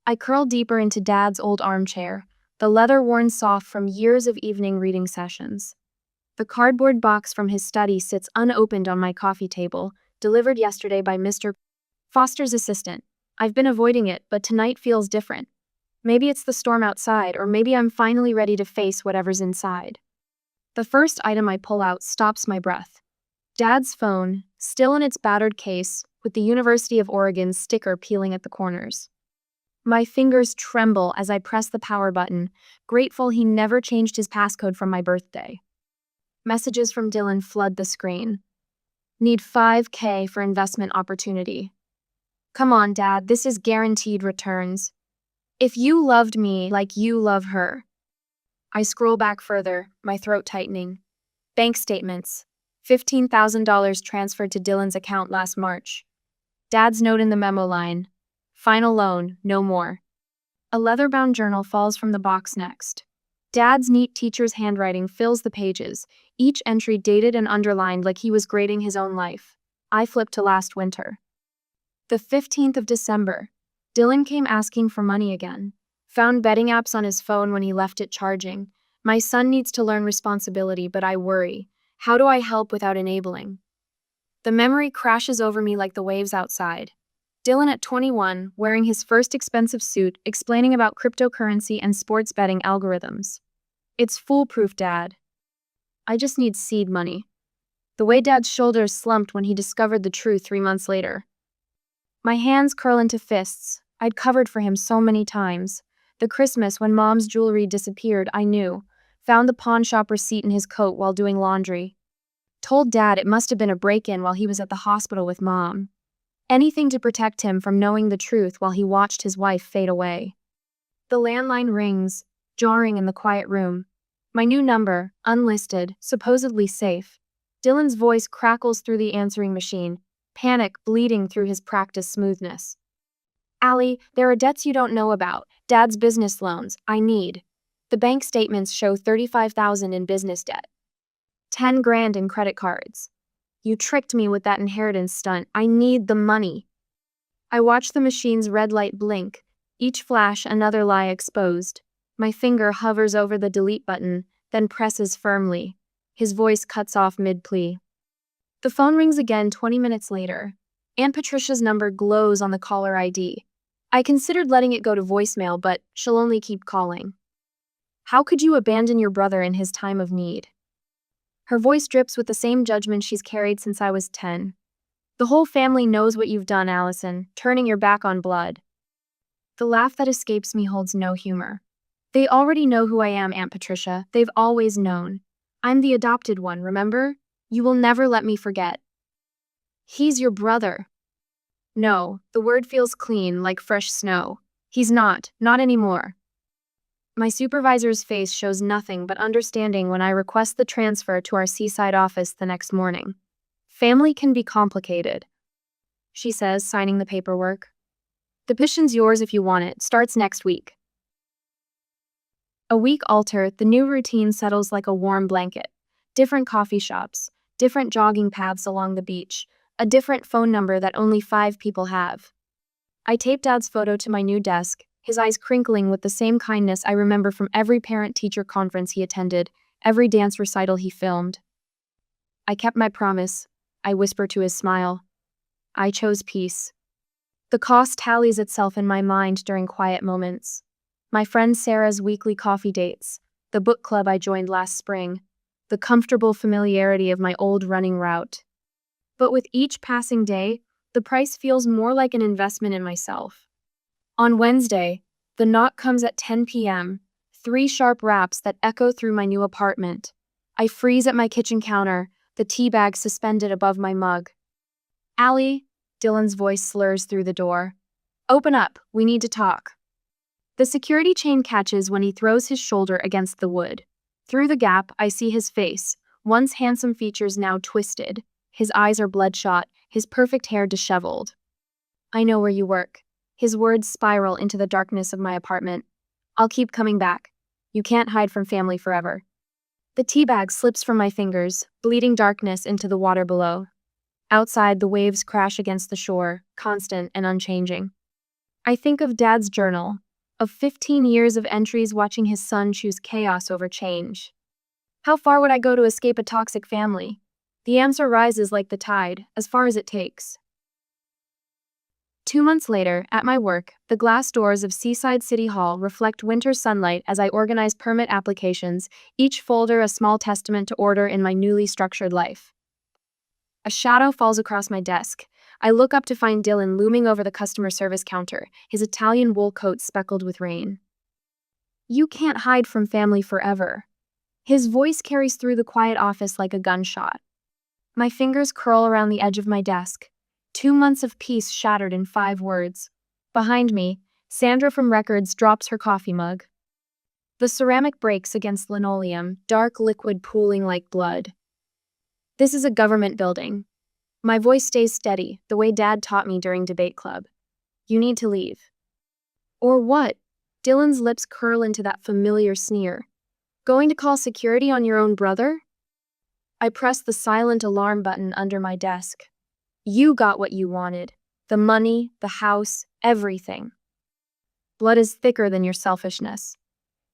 I curl deeper into Dad's old armchair, the leather worn soft from years of evening reading sessions. The cardboard box from his study sits unopened on my coffee table, delivered yesterday by Mr. Foster's assistant. I've been avoiding it, but tonight feels different. Maybe it's the storm outside, or maybe I'm finally ready to face whatever's inside. The first item I pull out stops my breath. Dad's phone, still in its battered case, with the University of Oregon sticker peeling at the corners. My fingers tremble as I press the power button, grateful he never changed his passcode from my birthday. Messages from Dylan flood the screen. Need $5,000 for investment opportunity. Come on, Dad, this is guaranteed returns. If you loved me like you love her. I scroll back further, my throat tightening. Bank statements. $15,000 transferred to Dylan's account last March. Dad's note in the memo line. Final loan, no more. A leather-bound journal falls from the box next. Dad's neat teacher's handwriting fills the pages, each entry dated and underlined like he was grading his own life. I flip to last winter. The 15th of December. Dylan came asking for money again. Found betting apps on his phone when he left it charging. My son needs to learn responsibility, but I worry. How do I help without enabling? The memory crashes over me like the waves outside. Dylan at 21, wearing his first expensive suit, explaining about cryptocurrency and sports betting algorithms. It's foolproof, Dad. I just need seed money. The way Dad's shoulders slumped when he discovered the truth 3 months later. My hands curl into fists. I'd covered for him so many times. The Christmas when Mom's jewelry disappeared, I knew. Found the pawn shop receipt in his coat while doing laundry. Told Dad it must have been a break-in while he was at the hospital with Mom. Anything to protect him from knowing the truth while he watched his wife fade away. The landline rings, jarring in the quiet room. My new number, unlisted, supposedly safe. Dylan's voice crackles through the answering machine, panic bleeding through his practiced smoothness. Allie, there are debts you don't know about. Dad's business loans, I need. The bank statements show $35,000 in business debt. $10,000 in credit cards. You tricked me with that inheritance stunt. I need the money. I watch the machine's red light blink, each flash another lie exposed. My finger hovers over the delete button, then presses firmly. His voice cuts off mid-plea. The phone rings again 20 minutes later. Aunt Patricia's number glows on the caller ID. I considered letting it go to voicemail, but she'll only keep calling. How could you abandon your brother in his time of need? Her voice drips with the same judgment she's carried since I was 10. The whole family knows what you've done, Allison, turning your back on blood. The laugh that escapes me holds no humor. They already know who I am, Aunt Patricia. They've always known. I'm the adopted one, remember? You will never let me forget. He's your brother. No, the word feels clean, like fresh snow. He's not anymore. My supervisor's face shows nothing but understanding when I request the transfer to our seaside office the next morning. Family can be complicated, she says, signing the paperwork. The petition's yours if you want it. Starts next week. A week alter, the new routine settles like a warm blanket. Different coffee shops, different jogging paths along the beach, a different phone number that only 5 people have. I tape Dad's photo to my new desk, his eyes crinkling with the same kindness I remember from every parent-teacher conference he attended, every dance recital he filmed. I kept my promise, I whisper to his smile. I chose peace. The cost tallies itself in my mind during quiet moments. My friend Sarah's weekly coffee dates, the book club I joined last spring, the comfortable familiarity of my old running route. But with each passing day, the price feels more like an investment in myself. On Wednesday, the knock comes at 10 p.m., 3 sharp raps that echo through my new apartment. I freeze at my kitchen counter, the tea bag suspended above my mug. Allie, Dylan's voice slurs through the door. Open up, we need to talk. The security chain catches when he throws his shoulder against the wood. Through the gap, I see his face, once handsome features now twisted. His eyes are bloodshot, his perfect hair disheveled. I know where you work. His words spiral into the darkness of my apartment. I'll keep coming back. You can't hide from family forever. The tea bag slips from my fingers, bleeding darkness into the water below. Outside, the waves crash against the shore, constant and unchanging. I think of Dad's journal, of 15 years of entries watching his son choose chaos over change. How far would I go to escape a toxic family? The answer rises like the tide, as far as it takes. 2 months later, at my work, the glass doors of Seaside City Hall reflect winter sunlight as I organize permit applications, each folder a small testament to order in my newly structured life. A shadow falls across my desk. I look up to find Dylan looming over the customer service counter, his Italian wool coat speckled with rain. You can't hide from family forever. His voice carries through the quiet office like a gunshot. My fingers curl around the edge of my desk. 2 months of peace shattered in 5 words. Behind me, Sandra from Records drops her coffee mug. The ceramic breaks against linoleum, dark liquid pooling like blood. This is a government building. My voice stays steady, the way Dad taught me during debate club. You need to leave. Or what? Dylan's lips curl into that familiar sneer. Going to call security on your own brother? I press the silent alarm button under my desk. You got what you wanted. The money, the house, everything. Blood is thicker than your selfishness.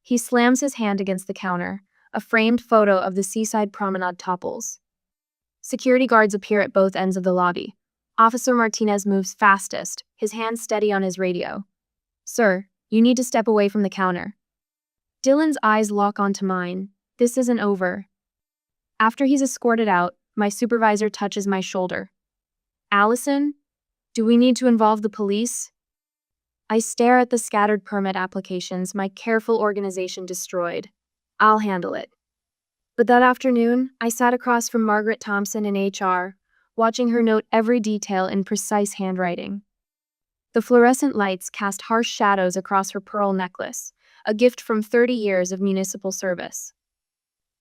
He slams his hand against the counter. A framed photo of the seaside promenade topples. Security guards appear at both ends of the lobby. Officer Martinez moves fastest, his hand steady on his radio. Sir, you need to step away from the counter. Dylan's eyes lock onto mine. This isn't over. After he's escorted out, my supervisor touches my shoulder. Allison, do we need to involve the police? I stare at the scattered permit applications my careful organization destroyed. I'll handle it. But that afternoon, I sat across from Margaret Thompson in HR, watching her note every detail in precise handwriting. The fluorescent lights cast harsh shadows across her pearl necklace, a gift from 30 years of municipal service.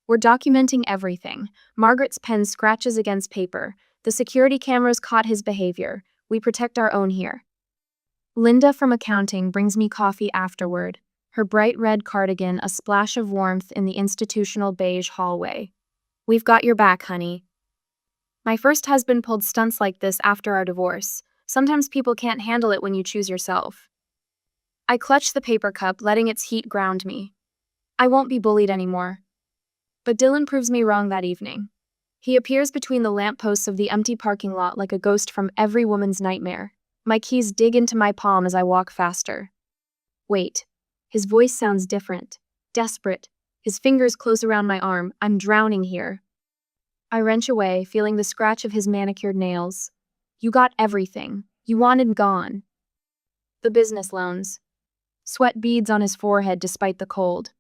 We're documenting everything. Margaret's pen scratches against paper. The security cameras caught his behavior. We protect our own here. Linda from accounting brings me coffee afterward, her bright red cardigan a splash of warmth in the institutional beige hallway. We've got your back, honey. My first husband pulled stunts like this after our divorce. Sometimes people can't handle it when you choose yourself. I clutched the paper cup, letting its heat ground me. I won't be bullied anymore. But Dylan proves me wrong that evening. He appears between the lampposts of the empty parking lot like a ghost from every woman's nightmare. My keys dig into my palm as I walk faster. Wait. His voice sounds different. Desperate. His fingers close around my arm. I'm drowning here. I wrench away, feeling the scratch of his manicured nails. You got everything. You wanted gone. The business loans. Sweat beads on his forehead despite the cold.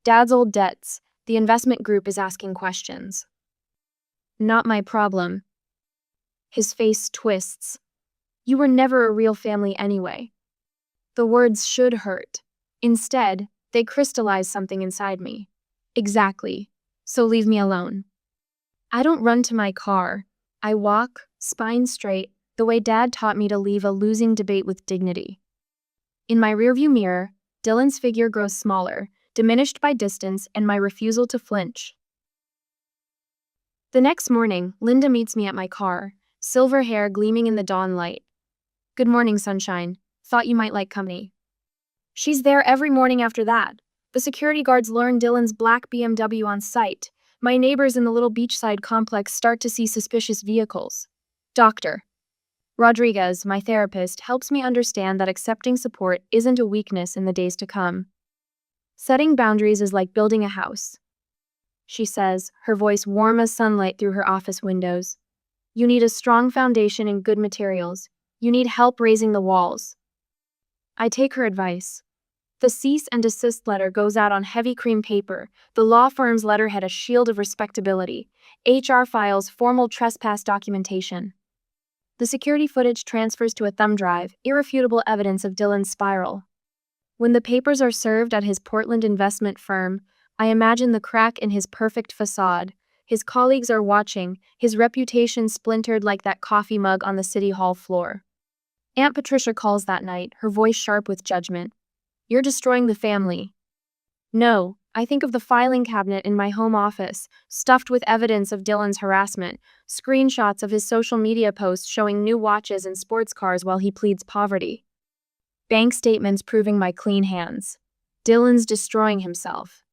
Dad's old debts. The investment group is asking questions. Not my problem. His face twists. You were never a real family anyway. The words should hurt. Instead, they crystallize something inside me. Exactly. So leave me alone. I don't run to my car. I walk, spine straight, the way Dad taught me to leave a losing debate with dignity. In my rearview mirror, Dylan's figure grows smaller, diminished by distance and my refusal to flinch. The next morning, Linda meets me at my car, silver hair gleaming in the dawn light. Good morning, sunshine. Thought you might like company. She's there every morning after that. The security guards learn Dylan's black BMW on sight. My neighbors in the little beachside complex start to see suspicious vehicles. Dr. Rodriguez, my therapist, helps me understand that accepting support isn't a weakness in the days to come. Setting boundaries is like building a house, she says, her voice warm as sunlight through her office windows. You need a strong foundation and good materials. You need help raising the walls. I take her advice. The cease and desist letter goes out on heavy cream paper, the law firm's letterhead a shield of respectability, HR files formal trespass documentation. The security footage transfers to a thumb drive, irrefutable evidence of Dylan's spiral. When the papers are served at his Portland investment firm, I imagine the crack in his perfect facade. His colleagues are watching, his reputation splintered like that coffee mug on the city hall floor. Aunt Patricia calls that night, her voice sharp with judgment. You're destroying the family. No, I think of the filing cabinet in my home office, stuffed with evidence of Dylan's harassment, screenshots of his social media posts showing new watches and sports cars while he pleads poverty. Bank statements proving my clean hands. Dylan's destroying himself.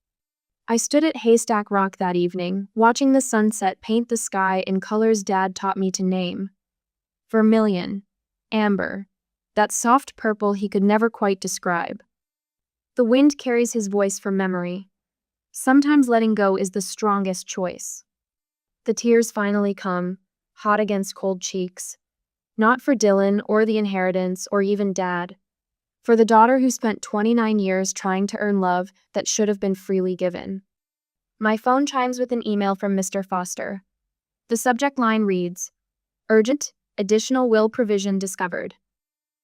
I stood at Haystack Rock that evening, watching the sunset paint the sky in colors Dad taught me to name. Vermilion. Amber. That soft purple he could never quite describe. The wind carries his voice from memory. Sometimes letting go is the strongest choice. The tears finally come, hot against cold cheeks. Not for Dylan or the inheritance or even Dad. For the daughter who spent 29 years trying to earn love that should have been freely given. My phone chimes with an email from Mr. Foster. The subject line reads, Urgent, additional will provision discovered.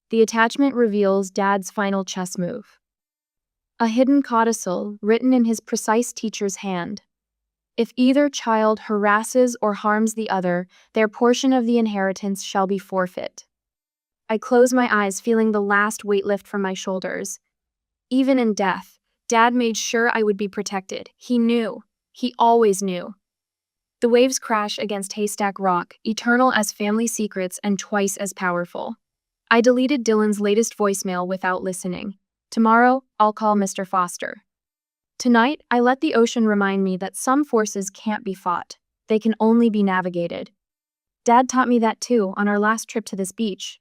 The attachment reveals Dad's final chess move. A hidden codicil written in his precise teacher's hand. If either child harasses or harms the other, their portion of the inheritance shall be forfeit. I close my eyes, feeling the last weight lift from my shoulders. Even in death, Dad made sure I would be protected. He knew. He always knew. The waves crash against Haystack Rock, eternal as family secrets and twice as powerful. I deleted Dylan's latest voicemail without listening. Tomorrow, I'll call Mr. Foster. Tonight, I let the ocean remind me that some forces can't be fought. They can only be navigated. Dad taught me that too on our last trip to this beach.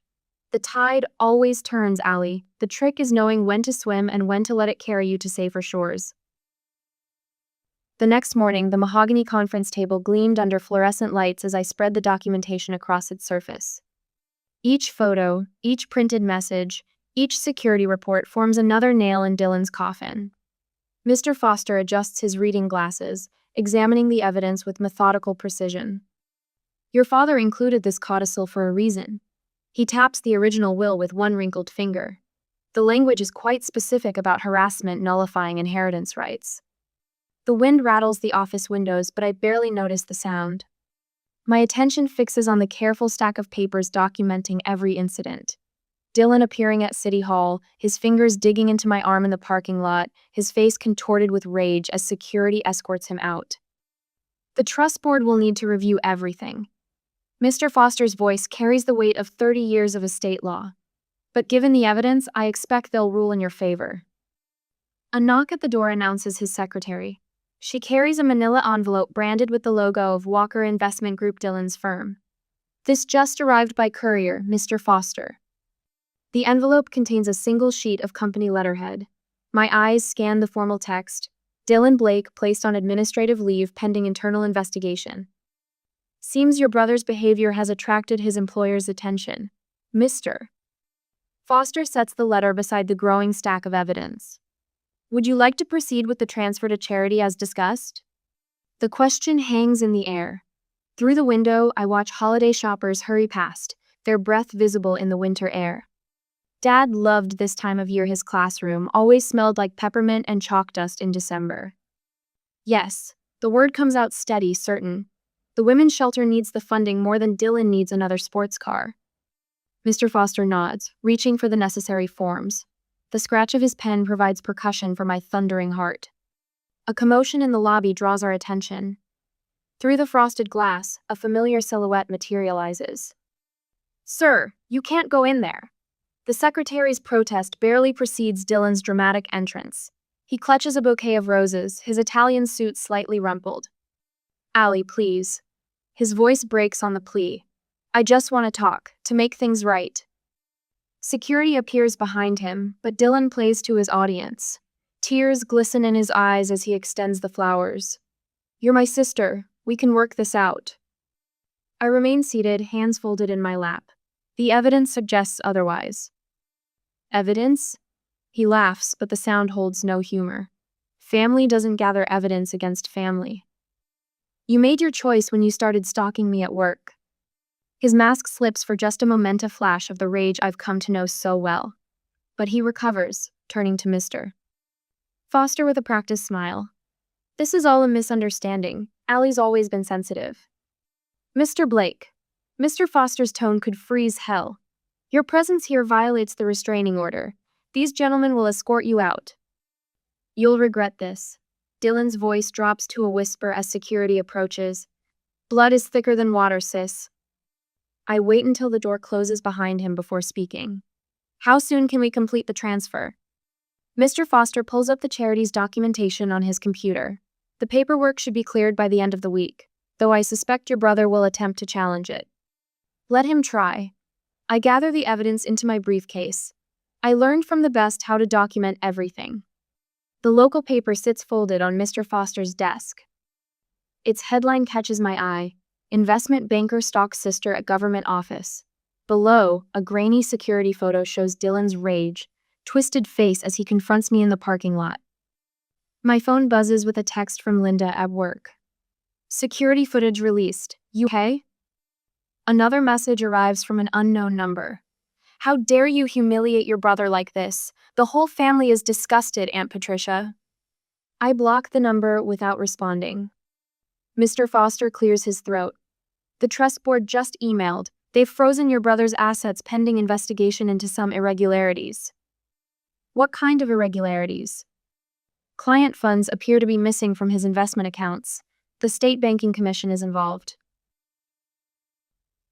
The tide always turns, Allie. The trick is knowing when to swim and when to let it carry you to safer shores. The next morning, the mahogany conference table gleamed under fluorescent lights as I spread the documentation across its surface. Each photo, each printed message, each security report forms another nail in Dylan's coffin. Mr. Foster adjusts his reading glasses, examining the evidence with methodical precision. Your father included this codicil for a reason. He taps the original will with one wrinkled finger. The language is quite specific about harassment nullifying inheritance rights. The wind rattles the office windows, but I barely notice the sound. My attention fixes on the careful stack of papers documenting every incident. Dylan appearing at City Hall, his fingers digging into my arm in the parking lot, his face contorted with rage as security escorts him out. The trust board will need to review everything. Mr. Foster's voice carries the weight of 30 years of estate law. But given the evidence, I expect they'll rule in your favor. A knock at the door announces his secretary. She carries a manila envelope branded with the logo of Walker Investment Group, Dylan's firm. This just arrived by courier, Mr. Foster. The envelope contains a single sheet of company letterhead. My eyes scan the formal text. Dylan Blake placed on administrative leave pending internal investigation. Seems your brother's behavior has attracted his employer's attention. Mr. Foster sets the letter beside the growing stack of evidence. Would you like to proceed with the transfer to charity as discussed? The question hangs in the air. Through the window, I watch holiday shoppers hurry past, their breath visible in the winter air. Dad loved this time of year. His classroom always smelled like peppermint and chalk dust in December. Yes, the word comes out steady, certain. The women's shelter needs the funding more than Dylan needs another sports car. Mr. Foster nods, reaching for the necessary forms. The scratch of his pen provides percussion for my thundering heart. A commotion in the lobby draws our attention. Through the frosted glass, a familiar silhouette materializes. Sir, you can't go in there. The secretary's protest barely precedes Dylan's dramatic entrance. He clutches a bouquet of roses, his Italian suit slightly rumpled. Allie, please. His voice breaks on the plea. I just want to talk, to make things right. Security appears behind him, but Dylan plays to his audience. Tears glisten in his eyes as he extends the flowers. You're my sister. We can work this out. I remain seated, hands folded in my lap. The evidence suggests otherwise. Evidence? He laughs, but the sound holds no humor. Family doesn't gather evidence against family. You made your choice when you started stalking me at work. His mask slips for just a moment, a flash of the rage I've come to know so well. But he recovers, turning to Mr. Foster with a practiced smile. This is all a misunderstanding. Allie's always been sensitive. Mr. Blake. Mr. Foster's tone could freeze hell. Your presence here violates the restraining order. These gentlemen will escort you out. You'll regret this. Dylan's voice drops to a whisper as security approaches. Blood is thicker than water, sis. I wait until the door closes behind him before speaking. How soon can we complete the transfer? Mr. Foster pulls up the charity's documentation on his computer. The paperwork should be cleared by the end of the week, though I suspect your brother will attempt to challenge it. Let him try. I gather the evidence into my briefcase. I learned from the best how to document everything. The local paper sits folded on Mr. Foster's desk. Its headline catches my eye. Investment banker stalks sister at government office. Below, a grainy security photo shows Dylan's rage, twisted face as he confronts me in the parking lot. My phone buzzes with a text from Linda at work. Security footage released. You okay? Another message arrives from an unknown number. How dare you humiliate your brother like this? The whole family is disgusted, Aunt Patricia. I block the number without responding. Mr. Foster clears his throat. The trust board just emailed. They've frozen your brother's assets pending investigation into some irregularities. What kind of irregularities? Client funds appear to be missing from his investment accounts. The State Banking Commission is involved.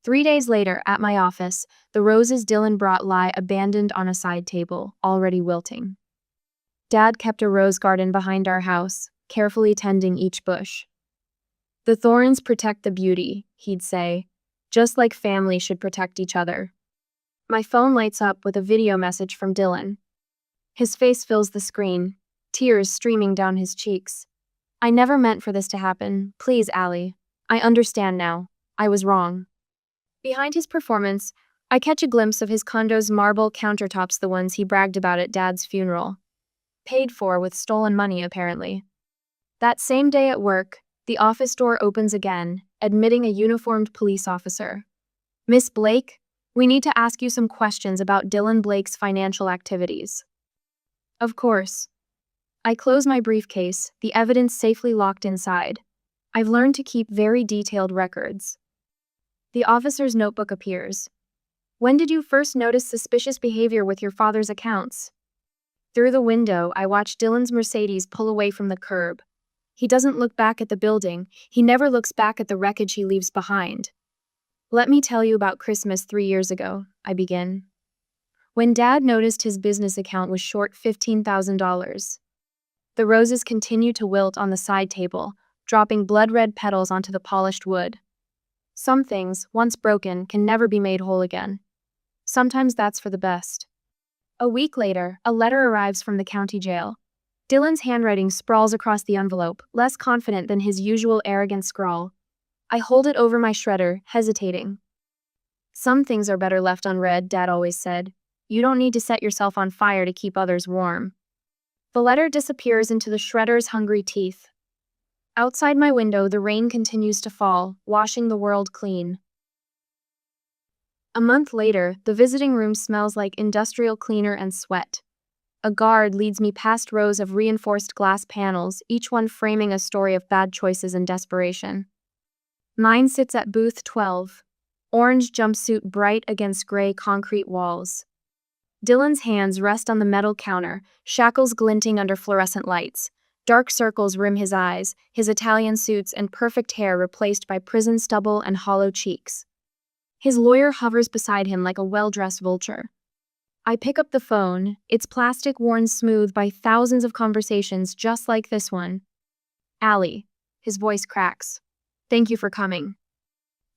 3 days later, at my office, the roses Dylan brought lie abandoned on a side table, already wilting. Dad kept a rose garden behind our house, carefully tending each bush. The thorns protect the beauty, he'd say, just like family should protect each other. My phone lights up with a video message from Dylan. His face fills the screen, tears streaming down his cheeks. I never meant for this to happen. Please, Allie. I understand now. I was wrong. Behind his performance, I catch a glimpse of his condo's marble countertops, the ones he bragged about at Dad's funeral. Paid for with stolen money, apparently. That same day at work, the office door opens again, admitting a uniformed police officer. Miss Blake, we need to ask you some questions about Dylan Blake's financial activities. Of course. I close my briefcase, the evidence safely locked inside. I've learned to keep very detailed records. The officer's notebook appears. When did you first notice suspicious behavior with your father's accounts? Through the window, I watch Dylan's Mercedes pull away from the curb. He doesn't look back at the building. He never looks back at the wreckage he leaves behind. Let me tell you about Christmas 3 years ago, I begin. When Dad noticed his business account was short $15,000. The roses continue to wilt on the side table, dropping blood-red petals onto the polished wood. Some things, once broken, can never be made whole again. Sometimes that's for the best. A week later, a letter arrives from the county jail. Dylan's handwriting sprawls across the envelope, less confident than his usual arrogant scrawl. I hold it over my shredder, hesitating. Some things are better left unread, Dad always said. You don't need to set yourself on fire to keep others warm. The letter disappears into the shredder's hungry teeth. Outside my window, the rain continues to fall, washing the world clean. A month later, the visiting room smells like industrial cleaner and sweat. A guard leads me past rows of reinforced glass panels, each one framing a story of bad choices and desperation. Mine sits at booth 12. Orange jumpsuit bright against gray concrete walls. Dylan's hands rest on the metal counter, shackles glinting under fluorescent lights. Dark circles rim his eyes, his Italian suits and perfect hair replaced by prison stubble and hollow cheeks. His lawyer hovers beside him like a well-dressed vulture. I pick up the phone, its plastic worn smooth by thousands of conversations just like this one. Allie. His voice cracks. Thank you for coming.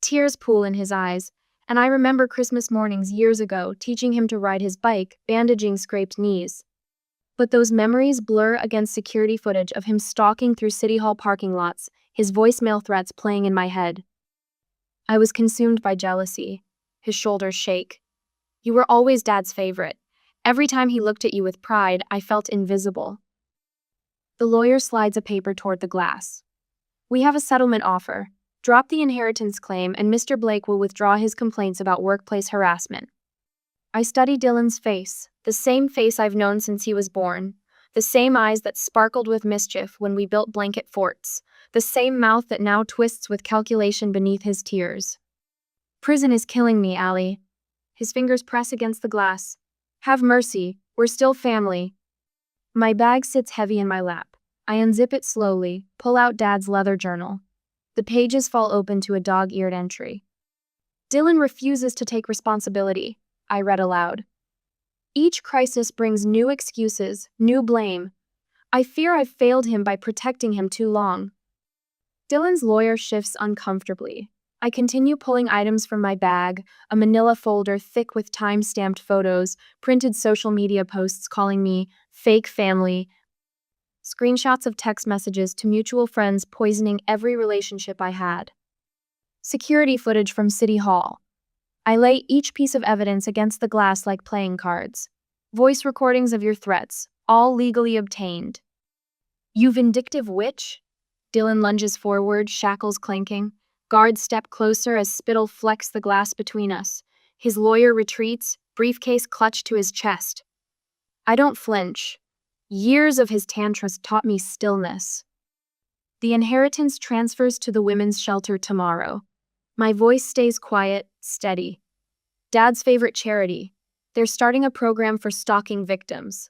Tears pool in his eyes, and I remember Christmas mornings years ago teaching him to ride his bike, bandaging scraped knees. But those memories blur against security footage of him stalking through City Hall parking lots, his voicemail threats playing in my head. I was consumed by jealousy. His shoulders shake. You were always Dad's favorite. Every time he looked at you with pride, I felt invisible. The lawyer slides a paper toward the glass. We have a settlement offer. Drop the inheritance claim and Mr. Blake will withdraw his complaints about workplace harassment. I study Dylan's face, the same face I've known since he was born, the same eyes that sparkled with mischief when we built blanket forts, the same mouth that now twists with calculation beneath his tears. Prison is killing me, Allie. His fingers press against the glass. Have mercy, we're still family. My bag sits heavy in my lap. I unzip it slowly, pull out Dad's leather journal. The pages fall open to a dog-eared entry. Dylan refuses to take responsibility, I read aloud. Each crisis brings new excuses, new blame. I fear I've failed him by protecting him too long. Dylan's lawyer shifts uncomfortably. I continue pulling items from my bag, a manila folder thick with time-stamped photos, printed social media posts calling me fake family, screenshots of text messages to mutual friends poisoning every relationship I had. Security footage from City Hall. I lay each piece of evidence against the glass like playing cards. Voice recordings of your threats, all legally obtained. You vindictive witch? Dylan lunges forward, shackles clanking. Guards step closer as spittle flecks the glass between us. His lawyer retreats, briefcase clutched to his chest. I don't flinch. Years of his tantrums taught me stillness. The inheritance transfers to the women's shelter tomorrow. My voice stays quiet, steady. Dad's favorite charity. They're starting a program for stalking victims.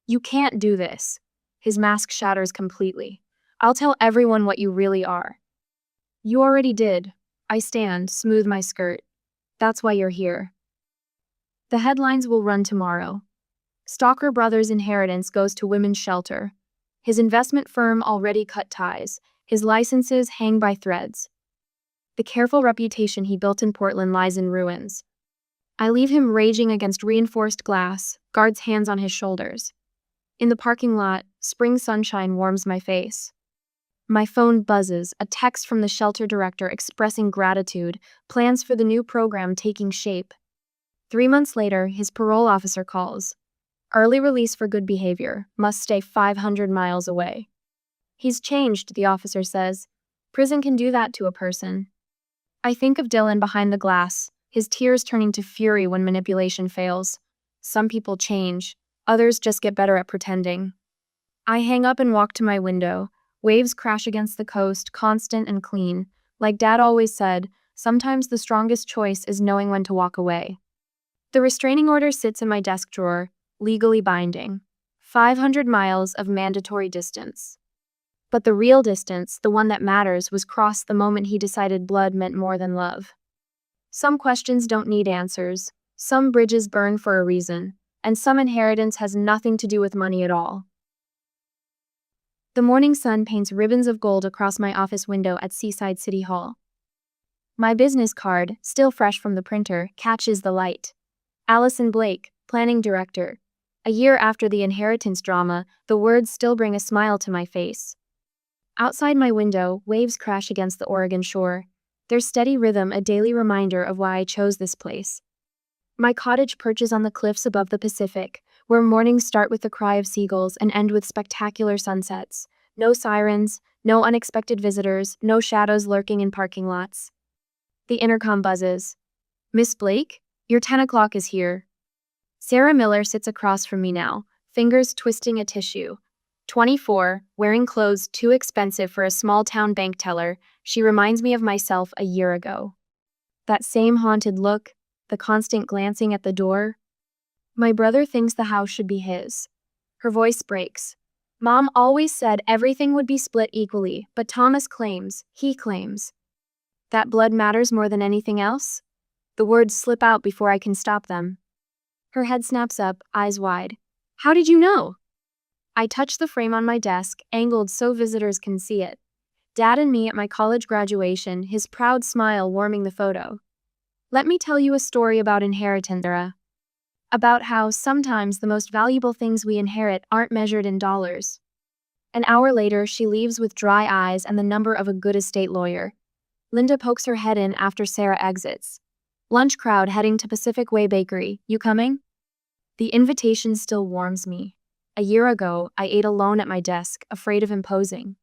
You can't do this. His mask shatters completely. I'll tell everyone what you really are. You already did. I stand, smooth my skirt. That's why you're here. The headlines will run tomorrow. Stalker Brothers' inheritance goes to women's shelter. His investment firm already cut ties. His licenses hang by threads. The careful reputation he built in Portland lies in ruins. I leave him raging against reinforced glass, guards' hands on his shoulders. In the parking lot, spring sunshine warms my face. My phone buzzes, a text from the shelter director expressing gratitude, plans for the new program taking shape. 3 months later, his parole officer calls. Early release for good behavior, must stay 500 miles away. He's changed, the officer says. Prison can do that to a person. I think of Dylan behind the glass, his tears turning to fury when manipulation fails. Some people change, others just get better at pretending. I hang up and walk to my window. Waves crash against the coast, constant and clean. Like Dad always said, sometimes the strongest choice is knowing when to walk away. The restraining order sits in my desk drawer, legally binding. 500 miles of mandatory distance. But the real distance, the one that matters, was crossed the moment he decided blood meant more than love. Some questions don't need answers. Some bridges burn for a reason. And some inheritance has nothing to do with money at all. The morning sun paints ribbons of gold across my office window at Seaside City Hall. My business card, still fresh from the printer, catches the light. Allison Blake, planning director. A year after the inheritance drama, the words still bring a smile to my face. Outside my window, waves crash against the Oregon shore. Their steady rhythm a daily reminder of why I chose this place. My cottage perches on the cliffs above the Pacific, where mornings start with the cry of seagulls and end with spectacular sunsets. No sirens, no unexpected visitors, no shadows lurking in parking lots. The intercom buzzes. "Miss Blake, your 10 o'clock is here." Sarah Miller sits across from me now, fingers twisting a tissue. 24, wearing clothes too expensive for a small-town bank teller, she reminds me of myself a year ago. That same haunted look, the constant glancing at the door. My brother thinks the house should be his. Her voice breaks. Mom always said everything would be split equally, but Thomas claims, he claims, that blood matters more than anything else? The words slip out before I can stop them. Her head snaps up, eyes wide. How did you know? I touch the frame on my desk, angled so visitors can see it. Dad and me at my college graduation, his proud smile warming the photo. Let me tell you a story about inheritance era. About how sometimes the most valuable things we inherit aren't measured in dollars. An hour later, she leaves with dry eyes and the number of a good estate lawyer. Linda pokes her head in after Sarah exits. Lunch crowd heading to Pacific Way Bakery. You coming? The invitation still warms me. A year ago, I ate alone at my desk, afraid of imposing.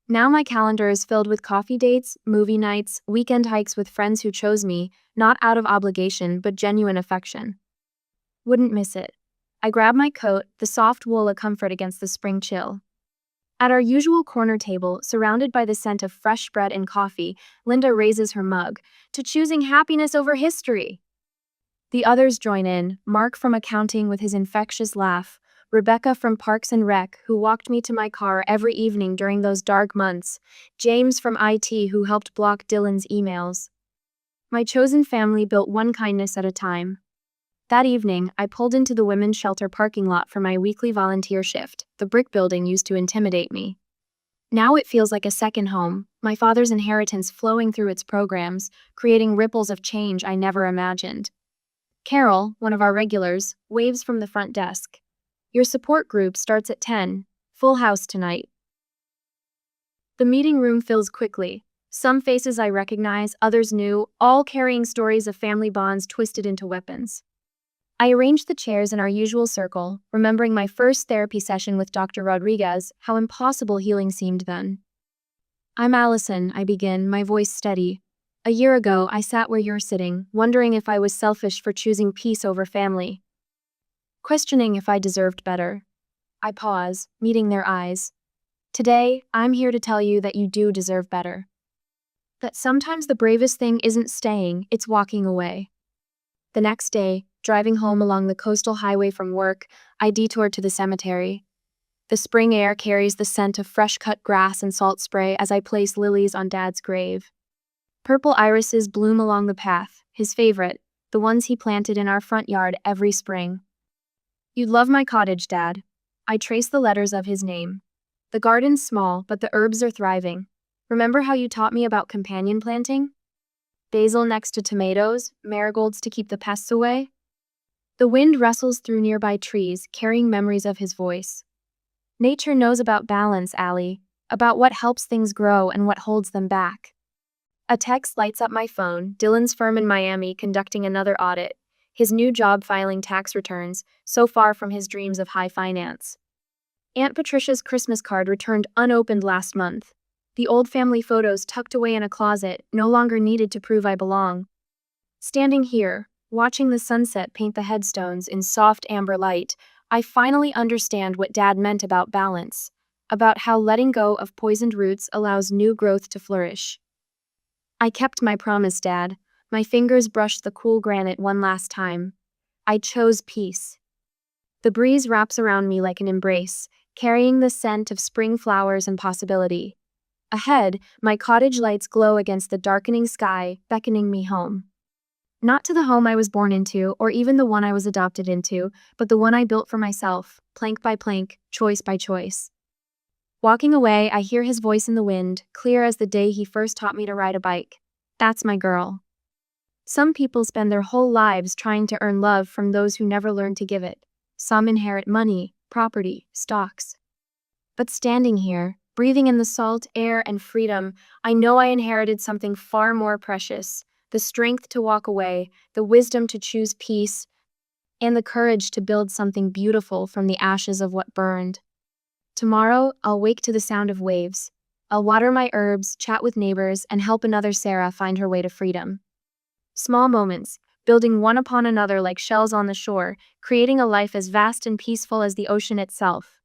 Now my calendar is filled with coffee dates, movie nights, weekend hikes with friends who chose me, not out of obligation but genuine affection. Wouldn't miss it. I grab my coat, the soft wool a comfort against the spring chill. At our usual corner table, surrounded by the scent of fresh bread and coffee, Linda raises her mug, to choosing happiness over history. The others join in, Mark from accounting with his infectious laugh, Rebecca from Parks and Rec, who walked me to my car every evening during those dark months, James from IT, who helped block Dylan's emails. My chosen family built one kindness at a time. That evening, I pulled into the women's shelter parking lot for my weekly volunteer shift. The brick building used to intimidate me. Now it feels like a second home, my father's inheritance flowing through its programs, creating ripples of change I never imagined. Carol, one of our regulars, waves from the front desk. Your support group starts at 10. Full house tonight. The meeting room fills quickly. Some faces I recognize, others new, all carrying stories of family bonds twisted into weapons. I arrange the chairs in our usual circle, remembering my first therapy session with Dr. Rodriguez, how impossible healing seemed then. I'm Allison, I begin, my voice steady. A year ago, I sat where you're sitting, wondering if I was selfish for choosing peace over family. Questioning if I deserved better. I pause, meeting their eyes. Today, I'm here to tell you that you do deserve better. That sometimes the bravest thing isn't staying, it's walking away. The next day, driving home along the coastal highway from work, I detoured to the cemetery. The spring air carries the scent of fresh-cut grass and salt spray as I place lilies on Dad's grave. Purple irises bloom along the path, his favorite, the ones he planted in our front yard every spring. You'd love my cottage, Dad. I trace the letters of his name. The garden's small, but the herbs are thriving. Remember how you taught me about companion planting? Basil next to tomatoes, marigolds to keep the pests away? The wind rustles through nearby trees, carrying memories of his voice. Nature knows about balance, Allie, about what helps things grow and what holds them back. A text lights up my phone, Dylan's firm in Miami conducting another audit. His new job filing tax returns, so far from his dreams of high finance. Aunt Patricia's Christmas card returned unopened last month. The old family photos tucked away in a closet, no longer needed to prove I belong. Standing here, watching the sunset paint the headstones in soft amber light, I finally understand what Dad meant about balance, about how letting go of poisoned roots allows new growth to flourish. I kept my promise, Dad. My fingers brushed the cool granite one last time. I chose peace. The breeze wraps around me like an embrace, carrying the scent of spring flowers and possibility. Ahead, my cottage lights glow against the darkening sky, beckoning me home. Not to the home I was born into, or even the one I was adopted into, but the one I built for myself, plank by plank, choice by choice. Walking away, I hear his voice in the wind, clear as the day he first taught me to ride a bike. That's my girl. Some people spend their whole lives trying to earn love from those who never learn to give it. Some inherit money, property, stocks. But standing here, breathing in the salt air and freedom, I know I inherited something far more precious: the strength to walk away, the wisdom to choose peace, and the courage to build something beautiful from the ashes of what burned. Tomorrow, I'll wake to the sound of waves. I'll water my herbs, chat with neighbors, and help another Sarah find her way to freedom. Small moments, building one upon another like shells on the shore, creating a life as vast and peaceful as the ocean itself.